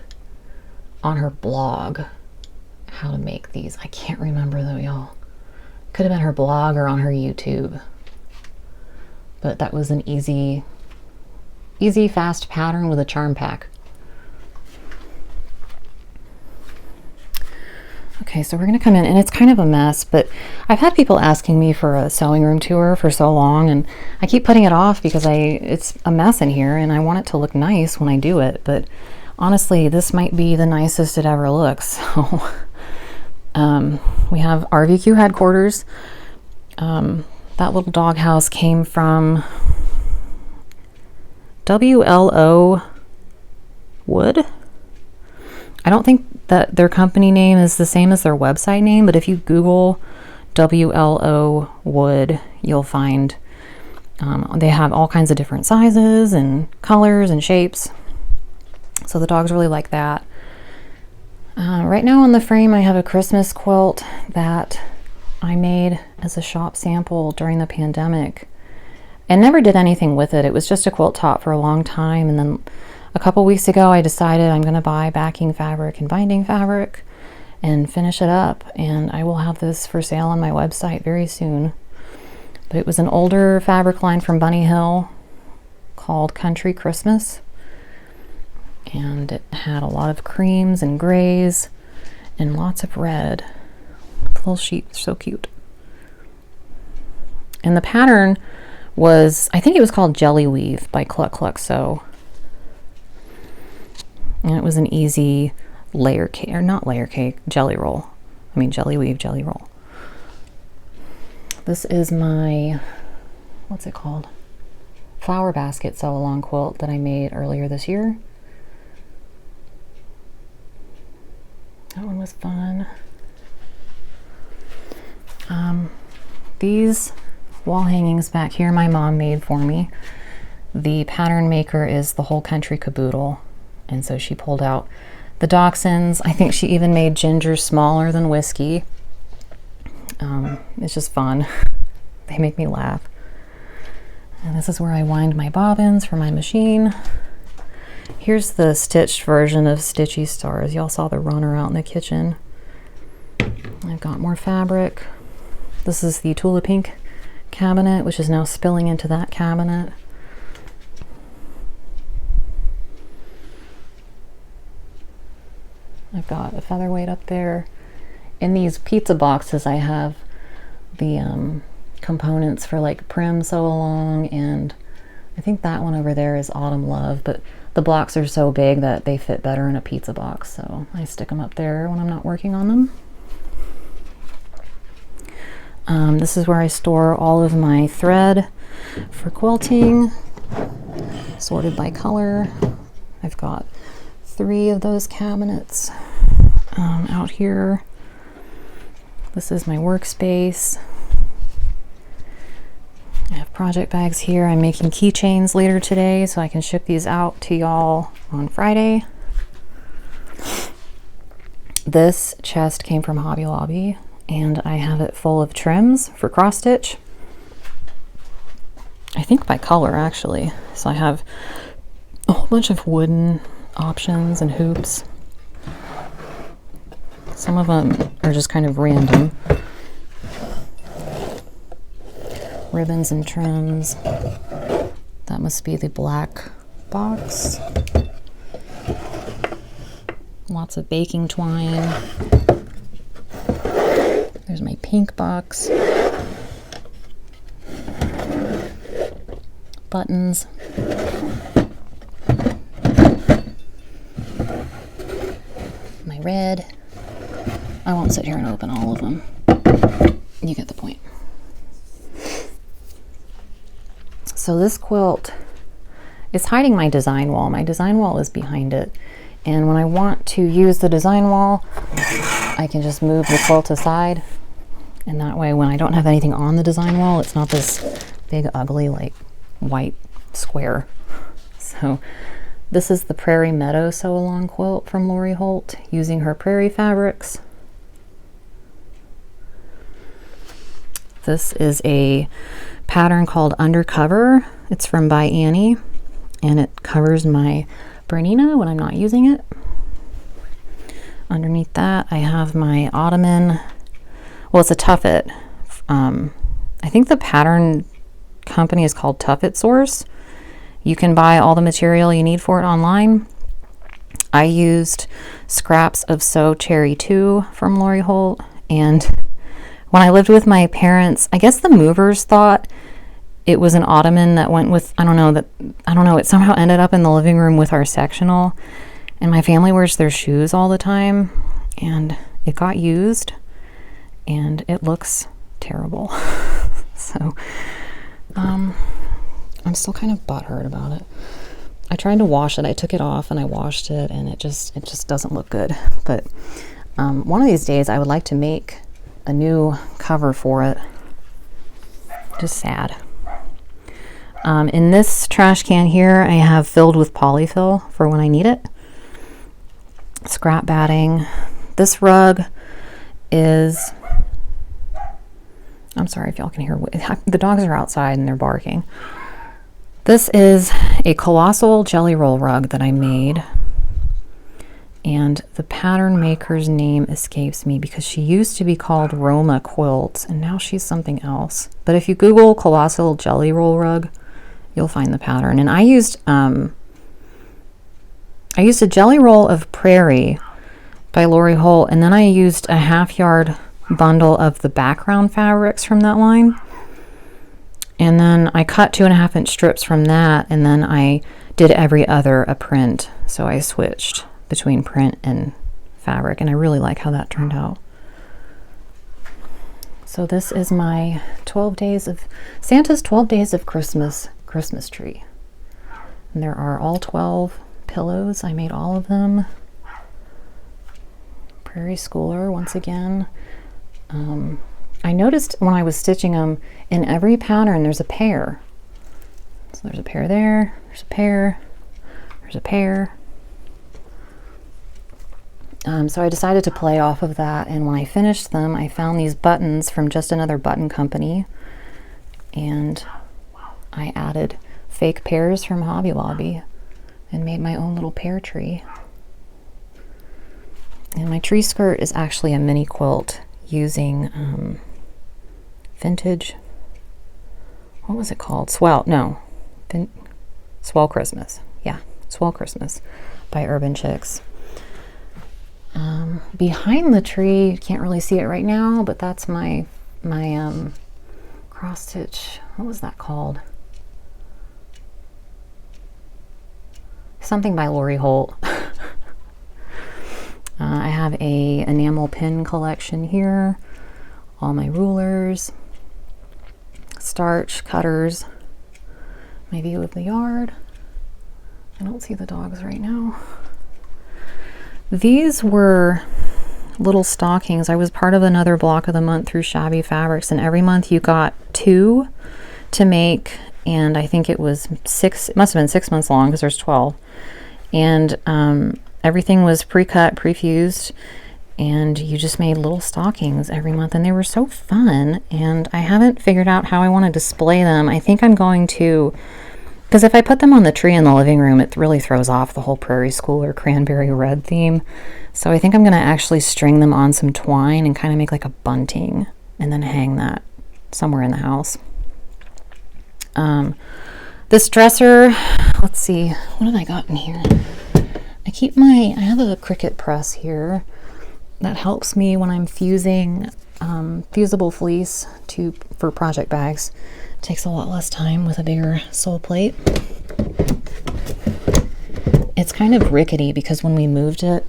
on her blog how to make these. I can't remember though, y'all. Could have been her blog or on her YouTube. But that was an easy, fast pattern with a charm pack. Okay, so we're gonna come in, and it's kind of a mess, but I've had people asking me for a sewing room tour for so long, and I keep putting it off because it's a mess in here, and I want it to look nice when I do it, but honestly, this might be the nicest it ever looks. So, we have RVQ headquarters. That little doghouse came from WLO Wood. I don't think that their company name is the same as their website name, but if you Google WLO Wood, you'll find they have all kinds of different sizes and colors and shapes. So the dogs really like that. Right now on the frame, I have a Christmas quilt that I made as a shop sample during the pandemic and never did anything with it. It was just a quilt top for a long time, and then a couple weeks ago I decided I'm going to buy backing fabric and binding fabric and finish it up, and I will have this for sale on my website very soon. But it was an older fabric line from Bunny Hill called Country Christmas, and it had a lot of creams and grays and lots of red. The little sheep, so cute. And the pattern was, I think it was called Jelly Weave by Cluck Cluck Sew. And it was an easy layer cake, or not layer cake, jelly roll. I mean jelly weave, jelly roll. This is my, what's it called? Flower basket sew along quilt that I made earlier this year. That one was fun. These wall hangings back here my mom made for me. The pattern maker is the Whole Country Caboodle, and so she pulled out the dachshunds. I think she even made Ginger smaller than Whiskey. It's just fun. They make me laugh. And this is where I wind my bobbins for my machine. Here's the stitched version of Stitchy Stars. Y'all saw the runner out in the kitchen. I've got more fabric. This is the Tula Pink cabinet, which is now spilling into that cabinet. I've got a featherweight up there. In these pizza boxes, I have the components for like Prim Sew Along, and I think that one over there is Autumn Love, but the blocks are so big that they fit better in a pizza box, so I stick them up there when I'm not working on them. This is where I store all of my thread for quilting, sorted by color. I've got 3 of those cabinets out here. This is my workspace. I have project bags here. I'm making keychains later today, so I can ship these out to y'all on Friday. This chest came from Hobby Lobby, and I have it full of trims for cross stitch. I think by color, actually. So I have a whole bunch of wooden options and hoops. Some of them are just kind of random. Ribbons and trims. That must be the black box. Lots of baking twine. There's my pink box. Buttons. red. I won't sit here and open all of them. You get the point. So this quilt is hiding my design wall. My design wall is behind it. And when I want to use the design wall, I can just move the quilt aside. And that way, when I don't have anything on the design wall, it's not this big, ugly, like, white square. So this is the Prairie Meadow sew-along quilt from Lori Holt, using her prairie fabrics. This is a pattern called Undercover. It's from By Annie, and it covers my Bernina when I'm not using it. Underneath that, I have my ottoman. Well, it's a tuffet. I think the pattern company is called Tuffet Source. You can buy all the material you need for it online. I used scraps of Sew Cherry 2 from Lori Holt, and when I lived with my parents, I guess the movers thought it was an ottoman that went with, I don't know, it somehow ended up in the living room with our sectional, and my family wears their shoes all the time, and it got used, and it looks terrible. So, I'm still kind of butthurt about it. I tried to wash it. I took it off and I washed it, and it just doesn't look good. But one of these days I would like to make a new cover for it. Just sad. In this trash can here, I have filled with polyfill for when I need it. Scrap batting. This rug is, I'm sorry if y'all can hear, the dogs are outside and they're barking. This is a colossal jelly roll rug that I made, and the pattern maker's name escapes me because she used to be called Roma Quilts and now she's something else. But if you Google colossal jelly roll rug, you'll find the pattern. And I used a jelly roll of Prairie by Lori Holt, and then I used a 1/2 yard bundle of the background fabrics from that line. And then I cut 2.5 inch strips from that, and then I did every other a print. So I switched between print and fabric, and I really like how that turned out. So this is my 12 days of Santa's 12 days of Christmas tree. And there are all 12 pillows. I made all of them. Prairie Schooler once again. I noticed when I was stitching them, in every pattern there's a pair. So there's a pair there, there's a pair, there's a pair. So I decided to play off of that, and when I finished them, I found these buttons from Just Another Button Company, and I added fake pears from Hobby Lobby and made my own little pear tree. And my tree skirt is actually a mini quilt using vintage, what was it called? Swell Christmas. Yeah, Swell Christmas by Urban Chicks. Behind the tree, you can't really see it right now, but that's my cross stitch. What was that called? Something by Lori Holt. I have a enamel pin collection here, all my rulers, starch, cutters, my view of the yard. I don't see the dogs right now. These were little stockings. I was part of another block of the month through Shabby Fabrics, and every month you got 2 to make, and I think it was 6, it must have been 6 months long because there's 12. And everything was pre-cut, pre-fused, and you just made little stockings every month, and they were so fun. And I haven't figured out how I want to display them. I think I'm going to, because if I put them on the tree in the living room, it really throws off the whole Prairie Schooler cranberry red theme. So I think I'm going to actually string them on some twine and kind of make like a bunting, and then hang that somewhere in the house. This dresser, let's see, what have I got in here? I have a Cricut press here that helps me when I'm fusing fusible fleece for project bags. It takes a lot less time with a bigger sole plate. It's kind of rickety because when we moved it,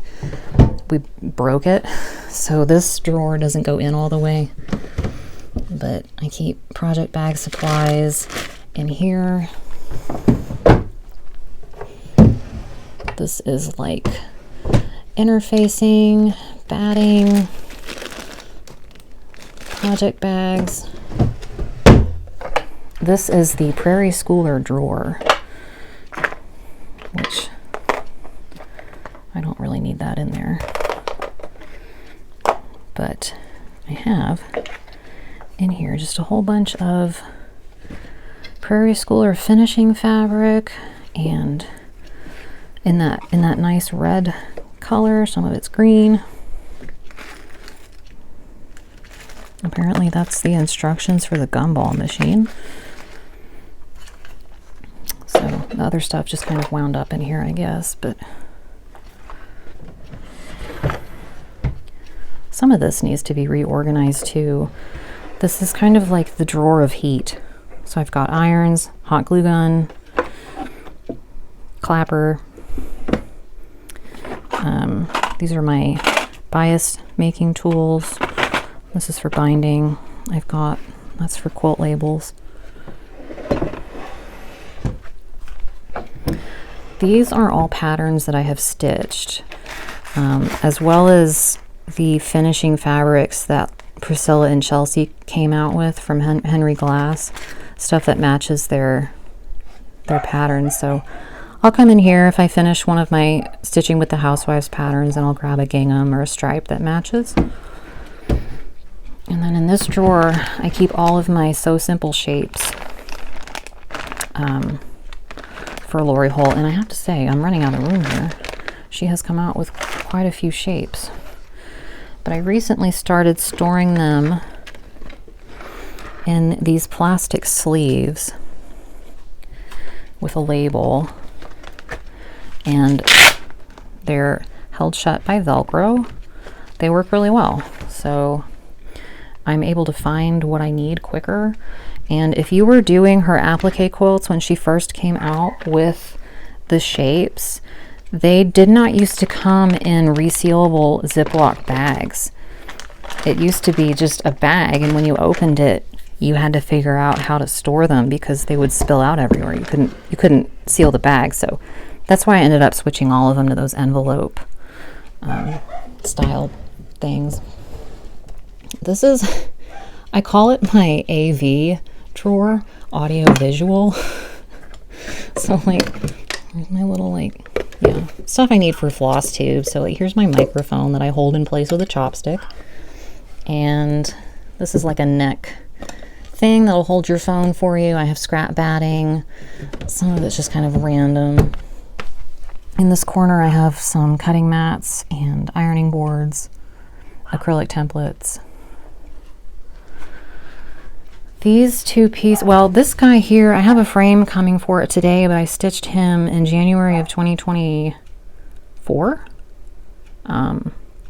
we broke it, so this drawer doesn't go in all the way, but I keep project bag supplies in here. This is like interfacing, batting, project bags. This is the Prairie Schooler drawer, which I don't really need that in there. But I have in here just a whole bunch of Prairie Schooler finishing fabric, and in that nice red color, some of it's green. Apparently that's the instructions for the gumball machine. So the other stuff just kind of wound up in here, I guess, but some of this needs to be reorganized too. This is kind of like the drawer of heat. So I've got irons, hot glue gun, clapper. These are my bias making tools. This is for binding. That's for quilt labels. These are all patterns that I have stitched, as well as the finishing fabrics that Priscilla and Chelsea came out with from Henry Glass, stuff that matches their patterns. So I'll come in here if I finish one of my Stitching with the Housewives patterns, and I'll grab a gingham or a stripe that matches. And then in this drawer, I keep all of my Sew Simple shapes for Lori Holt. And I have to say, I'm running out of room here. She has come out with quite a few shapes. But I recently started storing them in these plastic sleeves with a label. And they're held shut by Velcro. They work really well. So I'm able to find what I need quicker. And if you were doing her applique quilts when she first came out with the shapes, they did not used to come in resealable Ziploc bags. It used to be just a bag, and when you opened it, you had to figure out how to store them because they would spill out everywhere. You couldn't seal the bag, so that's why I ended up switching all of them to those envelope style things. This is, I call it my AV drawer, audio visual. So like, here's my little stuff I need for Flosstube. So like, here's my microphone that I hold in place with a chopstick. And this is like a neck thing that'll hold your phone for you. I have scrap batting. Some of it's just kind of random. In this corner I have some cutting mats and ironing boards, acrylic templates. These two pieces, well, this guy here, I have a frame coming for it today, but I stitched him in January of 2024.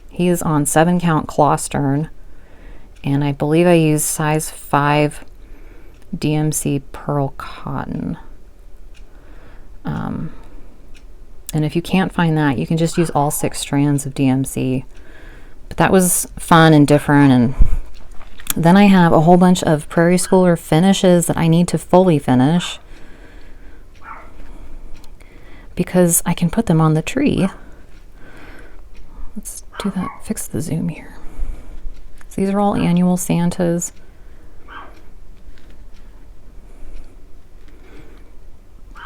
He is on 7 count claw stern, and I believe I used size 5 DMC pearl cotton. And if you can't find that, you can just use all 6 strands of DMC. But that was fun and different. And then I have a whole bunch of Prairie Schooler finishes that I need to fully finish because I can put them on the tree. Let's do that, fix the zoom here. So these are all annual Santas.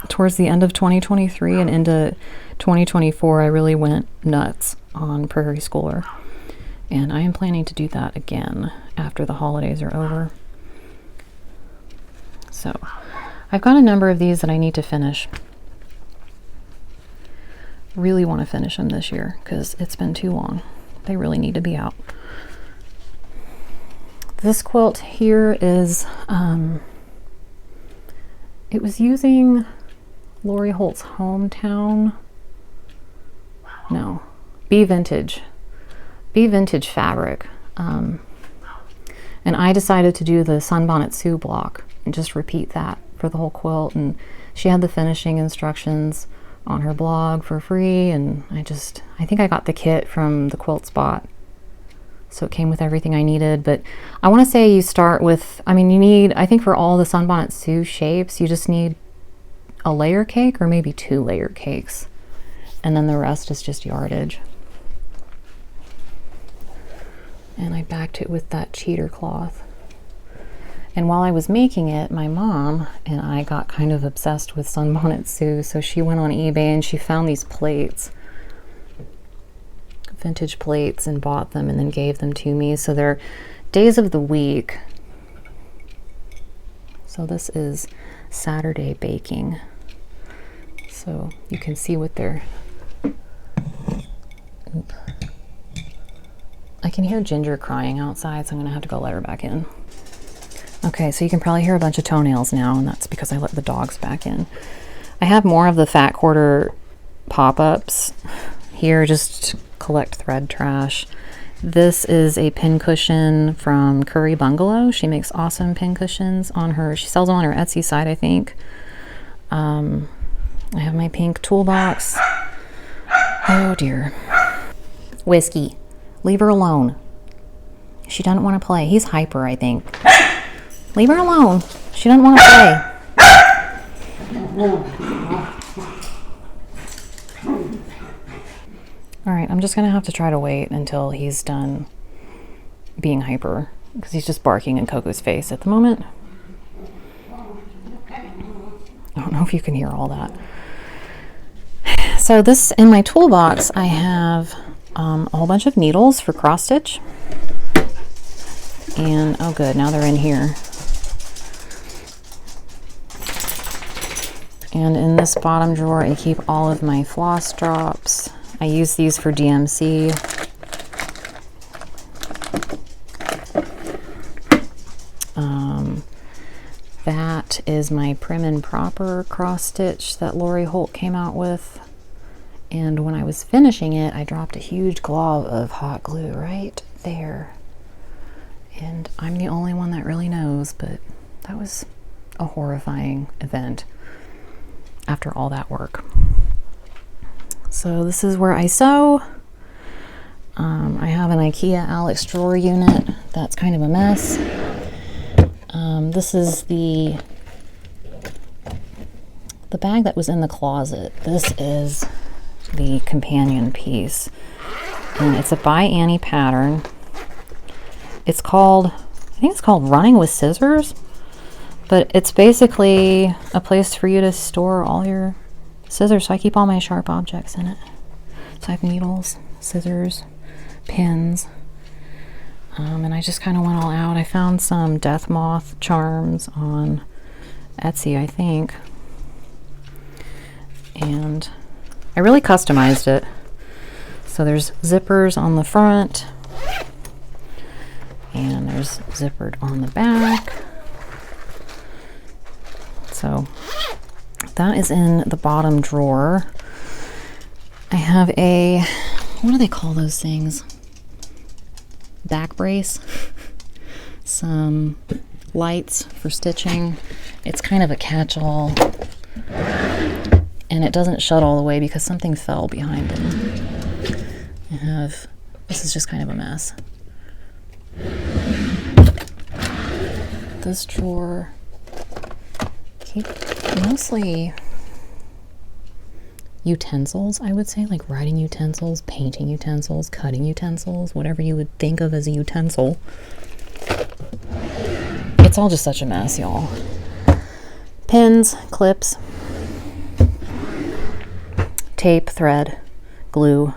Towards the end of 2023 and into 2024, I really went nuts on Prairie Schooler. And I am planning to do that again after the holidays are over. So I've got a number of these that I need to finish. Really want to finish them this year because it's been too long. They really need to be out. This quilt here is, it was using Lori Holt's Hometown. No, Be Vintage fabric. And I decided to do the Sunbonnet Sue block and just repeat that for the whole quilt. And she had the finishing instructions on her blog for free, and I think I got the kit from the Quilt Spot, so it came with everything I needed. But I want to say you start with, I mean, you need, I think for all the Sunbonnet Sue shapes, you just need a layer cake or maybe 2 layer cakes, and then the rest is just yardage. And I backed it with that cheater cloth. And while I was making it, my mom and I got kind of obsessed with Sunbonnet Sue, so she went on eBay and she found these plates, vintage plates, and bought them and then gave them to me. So they're days of the week. So this is Saturday baking. So you can see what they're... Oop. I can hear Ginger crying outside, so I'm gonna have to go let her back in. Okay, so you can probably hear a bunch of toenails now, and that's because I let the dogs back in. I have more of the Fat Quarter pop-ups here, just to collect thread trash. This is a pin cushion from Curry Bungalow. She makes awesome pin cushions on her, she sells them on her Etsy site, I think. I have my pink toolbox. Oh dear. Whiskey, leave her alone. She doesn't want to play. He's hyper, I think. Leave her alone. She doesn't want to play. All right, I'm just gonna have to try to wait until he's done being hyper, because he's just barking in Coco's face at the moment. I don't know if you can hear all that. So this, in my toolbox, I have a whole bunch of needles for cross stitch. And oh good, now they're in here. And in this bottom drawer, I keep all of my floss drops. I use these for DMC. That is my Prim and Proper cross stitch that Lori Holt came out with. And when I was finishing it, I dropped a huge glob of hot glue right there. And I'm the only one that really knows, but that was a horrifying event after all that work. So this is where I sew. I have an IKEA Alex drawer unit that's kind of a mess. This is the bag that was in the closet. This is the companion piece, and it's a by Annie pattern. It's called, I think it's called Running with Scissors, but it's basically a place for you to store all your scissors. So I keep all my sharp objects in it. So I have needles, scissors, pins, and I just kind of went all out. I found some death moth charms on Etsy, I think, and I really customized it. So there's zippers on the front, and there's zippered on the back. So that is in the bottom drawer. I have a, what do they call those things? Back brace. Some lights for stitching. It's kind of a catch-all, and it doesn't shut all the way because something fell behind it. I have, this is just kind of a mess. This drawer, keep mostly utensils, I would say, like writing utensils, painting utensils, cutting utensils, whatever you would think of as a utensil. It's all just such a mess, y'all. Pins, clips, tape, thread, glue.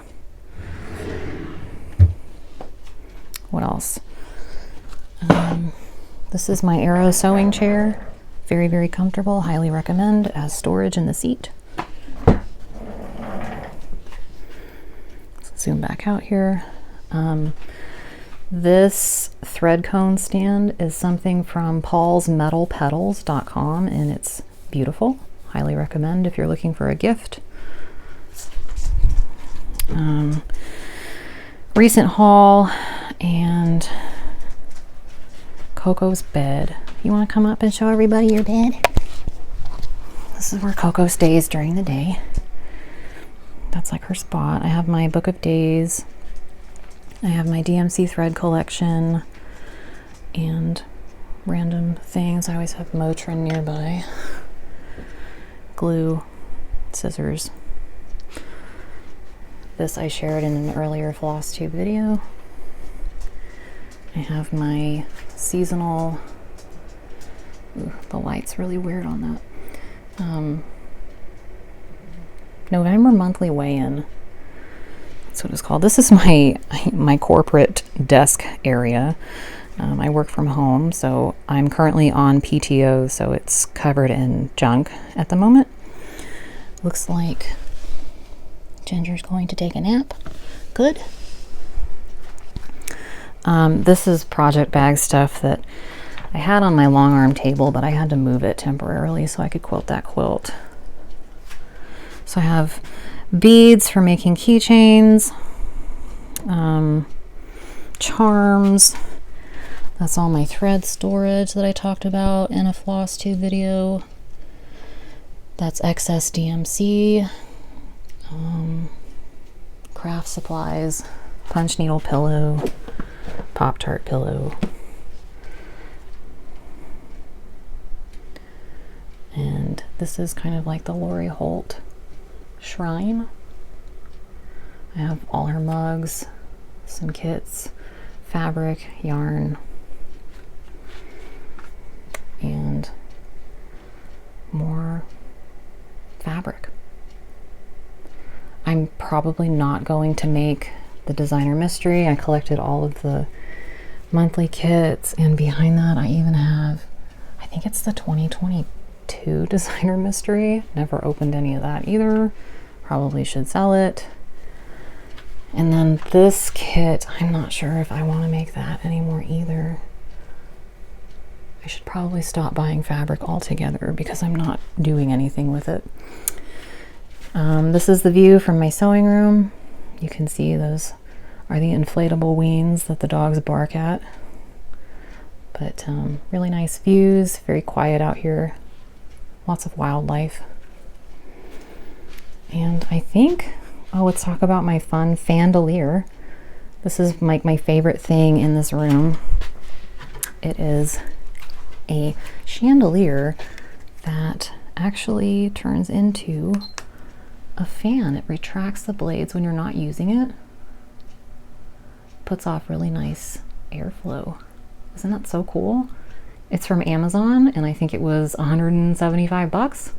What else? This is my Arrow sewing chair. Very, very comfortable. Highly recommend as storage in the seat. Let's zoom back out here. This thread cone stand is something from paulsmetalpetals.com, and it's beautiful. Highly recommend if you're looking for a gift. Recent haul, and Coco's bed. You want to come up and show everybody your bed? This is where Coco stays during the day. That's like her spot. I have my book of days. I have my DMC thread collection and random things. I always have Motrin nearby. Glue, scissors. This I shared in an earlier Flosstube video. I have my seasonal, ooh, the light's really weird on that. November monthly weigh-in. That's what it's called. This is my corporate desk area. I work from home, so I'm currently on PTO, so it's covered in junk at the moment. Looks like Ginger's going to take a nap. Good. This is project bag stuff that I had on my long arm table, but I had to move it temporarily so I could quilt that quilt. So I have beads for making keychains, charms. That's all my thread storage that I talked about in a Flosstube video. That's excess DMC, craft supplies, punch needle pillow, Pop-Tart pillow. And this is kind of like the Lori Holt shrine. I have all her mugs, some kits, fabric, yarn, and more fabric. I'm probably not going to make the designer mystery. I collected all of the monthly kits, and behind that I even have, I think it's the 2022 designer mystery. Never opened any of that either. Probably should sell it. And then this kit, I'm not sure if I want to make that anymore either. I should probably stop buying fabric altogether because I'm not doing anything with it. This is the view from my sewing room. You can see those are the inflatable weens that the dogs bark at. But really nice views, very quiet out here. Lots of wildlife. And I think, oh, let's talk about my fun fandelier. This is like my favorite thing in this room. It is a chandelier that actually turns into a fan. It retracts the blades when you're not using it. Puts off really nice airflow. Isn't that so cool? It's from Amazon and I think it was 175 bucks.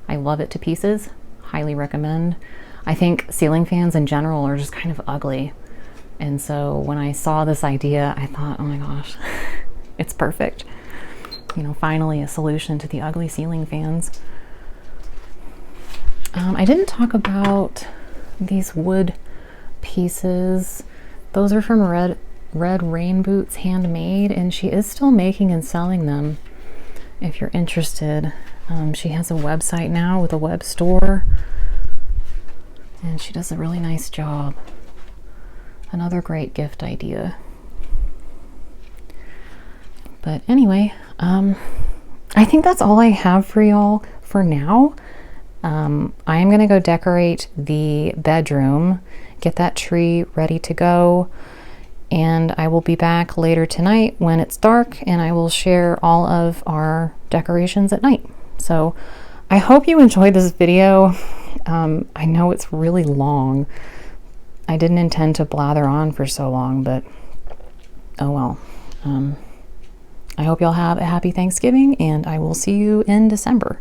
I love it to pieces. Highly recommend. I think ceiling fans in general are just kind of ugly. And so when I saw this idea, I thought, oh my gosh, it's perfect. You know, finally a solution to the ugly ceiling fans. I didn't talk about these wood pieces. Those are from Red Rain Boots Handmade, and she is still making and selling them if you're interested. She has a website now with a web store, and she does a really nice job. Another great gift idea. But anyway, I think that's all I have for y'all for now. I am gonna go decorate the bedroom, get that tree ready to go, and I will be back later tonight when it's dark and I will share all of our decorations at night. So I hope you enjoyed this video. I know it's really long. I didn't intend to blather on for so long, but oh well. I hope y'all have a happy Thanksgiving, and I will see you in December.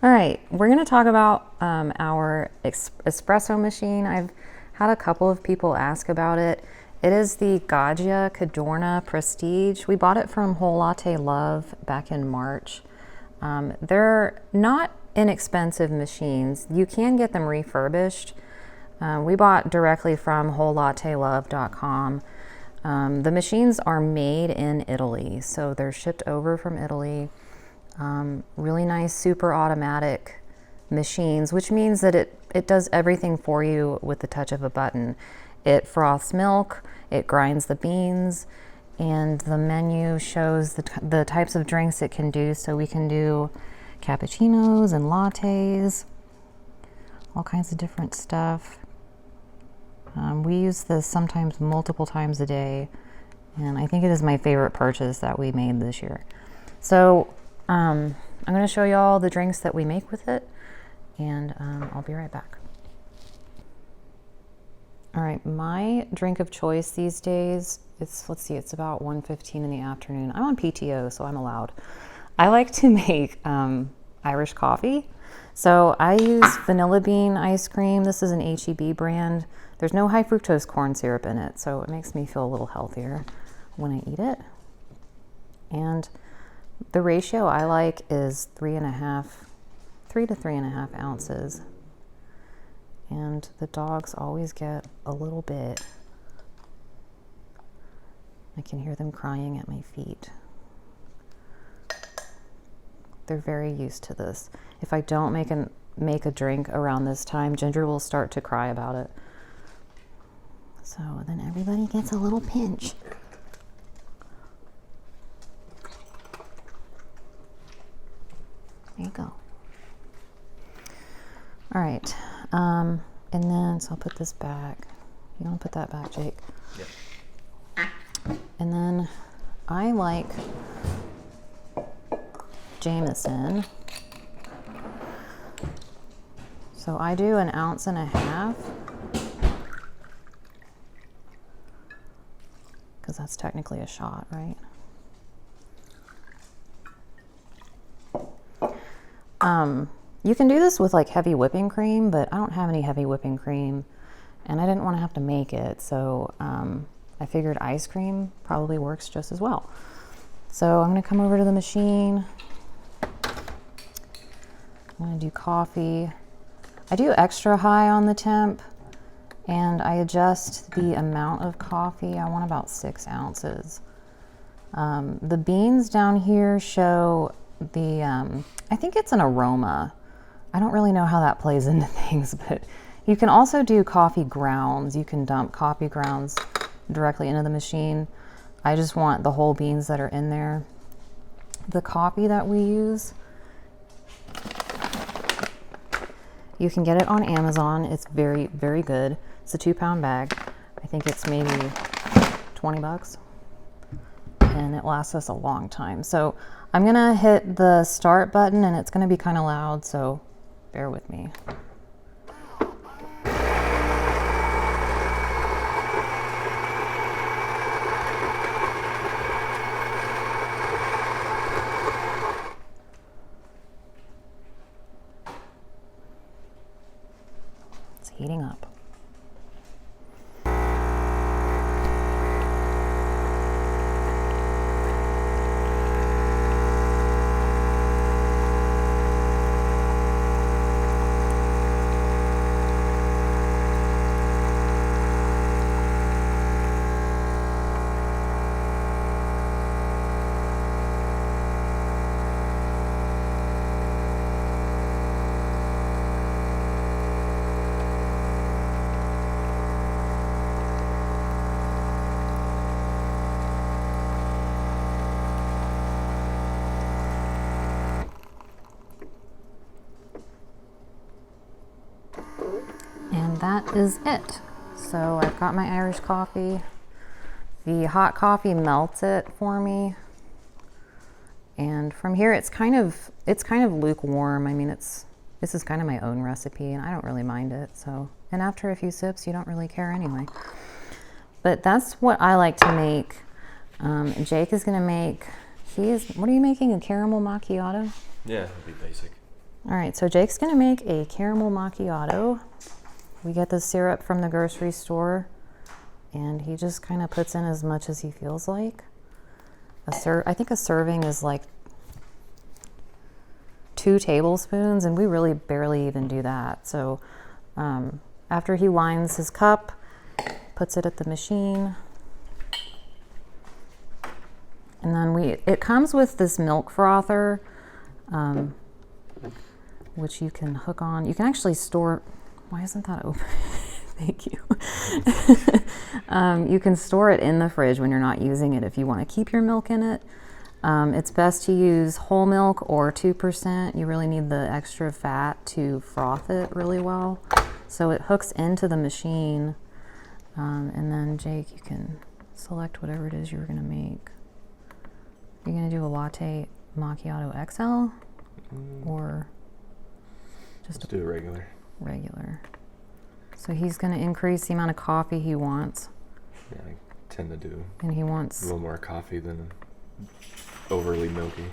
All right, we're going to talk about our espresso machine. I've had a couple of people ask about it. It is the Gaggia Cadorna Prestige. We bought it from Whole Latte Love back in March. They're not inexpensive machines. You can get them refurbished. We bought directly from wholelattelove.com. The machines are made in Italy, so they're shipped over from Italy. Really nice, super automatic machines, which means that it does everything for you with the touch of a button. It froths milk, it grinds the beans, and the menu shows the types of drinks it can do. So we can do cappuccinos and lattes, all kinds of different stuff. We use this sometimes multiple times a day, and I think it is my favorite purchase that we made this year. So I'm going to show you all the drinks that we make with it, and I'll be right back. All right, my drink of choice these days, it's about 1:15 in the afternoon. I'm on PTO, so I'm allowed. I like to make Irish coffee. So I use vanilla bean ice cream. This is an H-E-B brand. There's no high fructose corn syrup in it, so it makes me feel a little healthier when I eat it. And the ratio I like is 3 to 3.5 ounces. And the dogs always get a little bit. I can hear them crying at my feet. They're very used to this. If I don't make a drink around this time, Ginger will start to cry about it. So then everybody gets a little pinch. There you go. All right, and then, so I'll put this back. You don't put that back, Jake? Yep. And then I like Jameson. So I do 1.5 ounces, because that's technically a shot, right? You can do this with like heavy whipping cream, but I don't have any heavy whipping cream, and I didn't want to have to make it, so I figured ice cream probably works just as well. So I'm going to come over to the machine. I'm going to do coffee. I do extra high on the temp, and I adjust the amount of coffee. I want about 6 ounces. The beans down here show the, I think it's an aroma. I don't really know how that plays into things, but you can also do coffee grounds. You can dump coffee grounds directly into the machine. I just want the whole beans that are in there. The coffee that we use, you can get it on Amazon. It's very, very good. It's a 2-pound bag. I think it's maybe 20 bucks. And it lasts us a long time. So I'm gonna hit the start button, and it's gonna be kind of loud, so bear with me. It's heating up. And that is it. So I've got my Irish coffee. The hot coffee melts it for me. And from here it's kind of lukewarm. I mean, this is kind of my own recipe, and I don't really mind it. So, and after a few sips, you don't really care anyway. But that's what I like to make. Jake is gonna make, what are you making, a caramel macchiato? Yeah, it'll be basic. All right, so Jake's gonna make a caramel macchiato. We get the syrup from the grocery store, and he just kind of puts in as much as he feels like. I think a serving is like 2 tablespoons, and we really barely even do that. So after he lines his cup, puts it at the machine, and then it comes with this milk frother, which you can hook on. You can actually store. Why isn't that open? Thank you. You can store it in the fridge when you're not using it if you want to keep your milk in it. It's best to use whole milk or 2%. You really need the extra fat to froth it really well. So it hooks into the machine. And then Jake, you can select whatever it is you're going to make. You're going to do a latte macchiato XL or just do a regular. So he's going to increase the amount of coffee he wants. Yeah, I tend to do. And he wants a little more coffee than overly milky.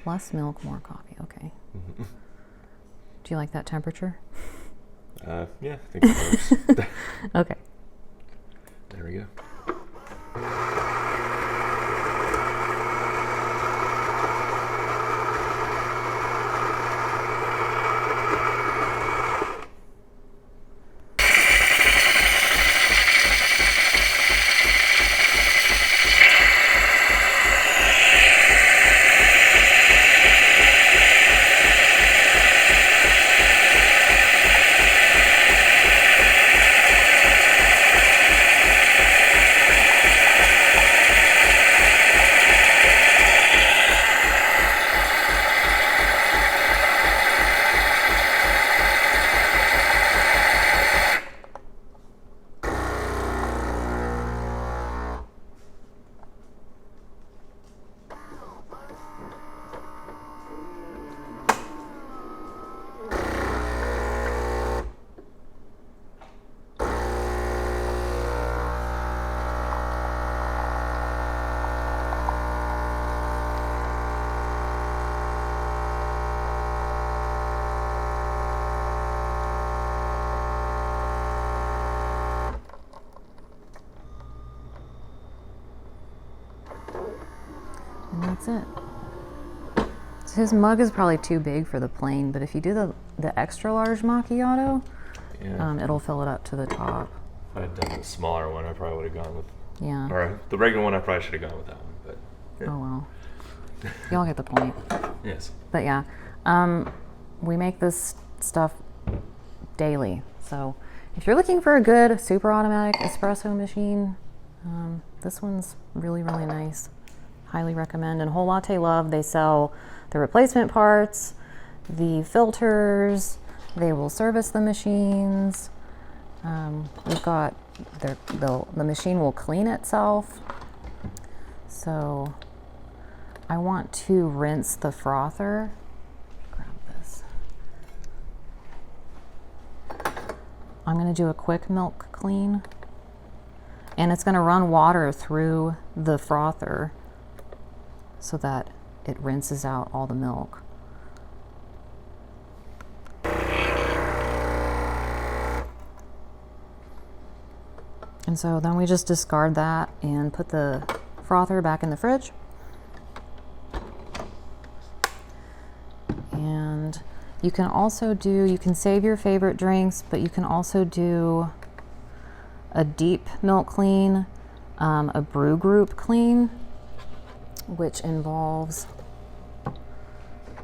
Less milk, more coffee. Okay. Do you like that temperature? Yeah, I think it works. Okay. There we go. And that's it. So his mug is probably too big for the plain, but if you do the extra large macchiato, it'll fill it up to the top. If I had done the smaller one, I probably would have gone with. Yeah. Or the regular one, I probably should have gone with that one. But. Yeah. Oh well. Y'all get the point. Yes. But yeah, we make this stuff daily. So if you're looking for a good super automatic espresso machine, this one's really, really nice. Highly recommend. And Whole Latte Love, they sell the replacement parts, the filters, they will service the machines. We've got the machine will clean itself. So I want to rinse the frother. Grab this. I'm going to do a quick milk clean, and it's going to run water through the frother so that it rinses out all the milk. And so then we just discard that and put the frother back in the fridge. And you can also you can save your favorite drinks, but you can also do a deep milk clean, a brew group clean, which involves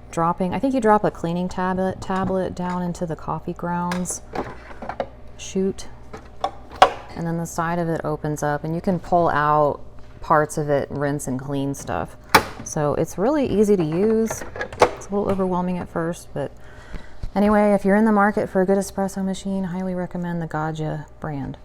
dropping, I think you drop a cleaning tablet down into the coffee grounds chute, and then the side of it opens up and you can pull out parts of it, rinse and clean stuff. So it's really easy to use. It's a little overwhelming at first, but anyway, if you're in the market for a good espresso machine, highly recommend the Gaja brand.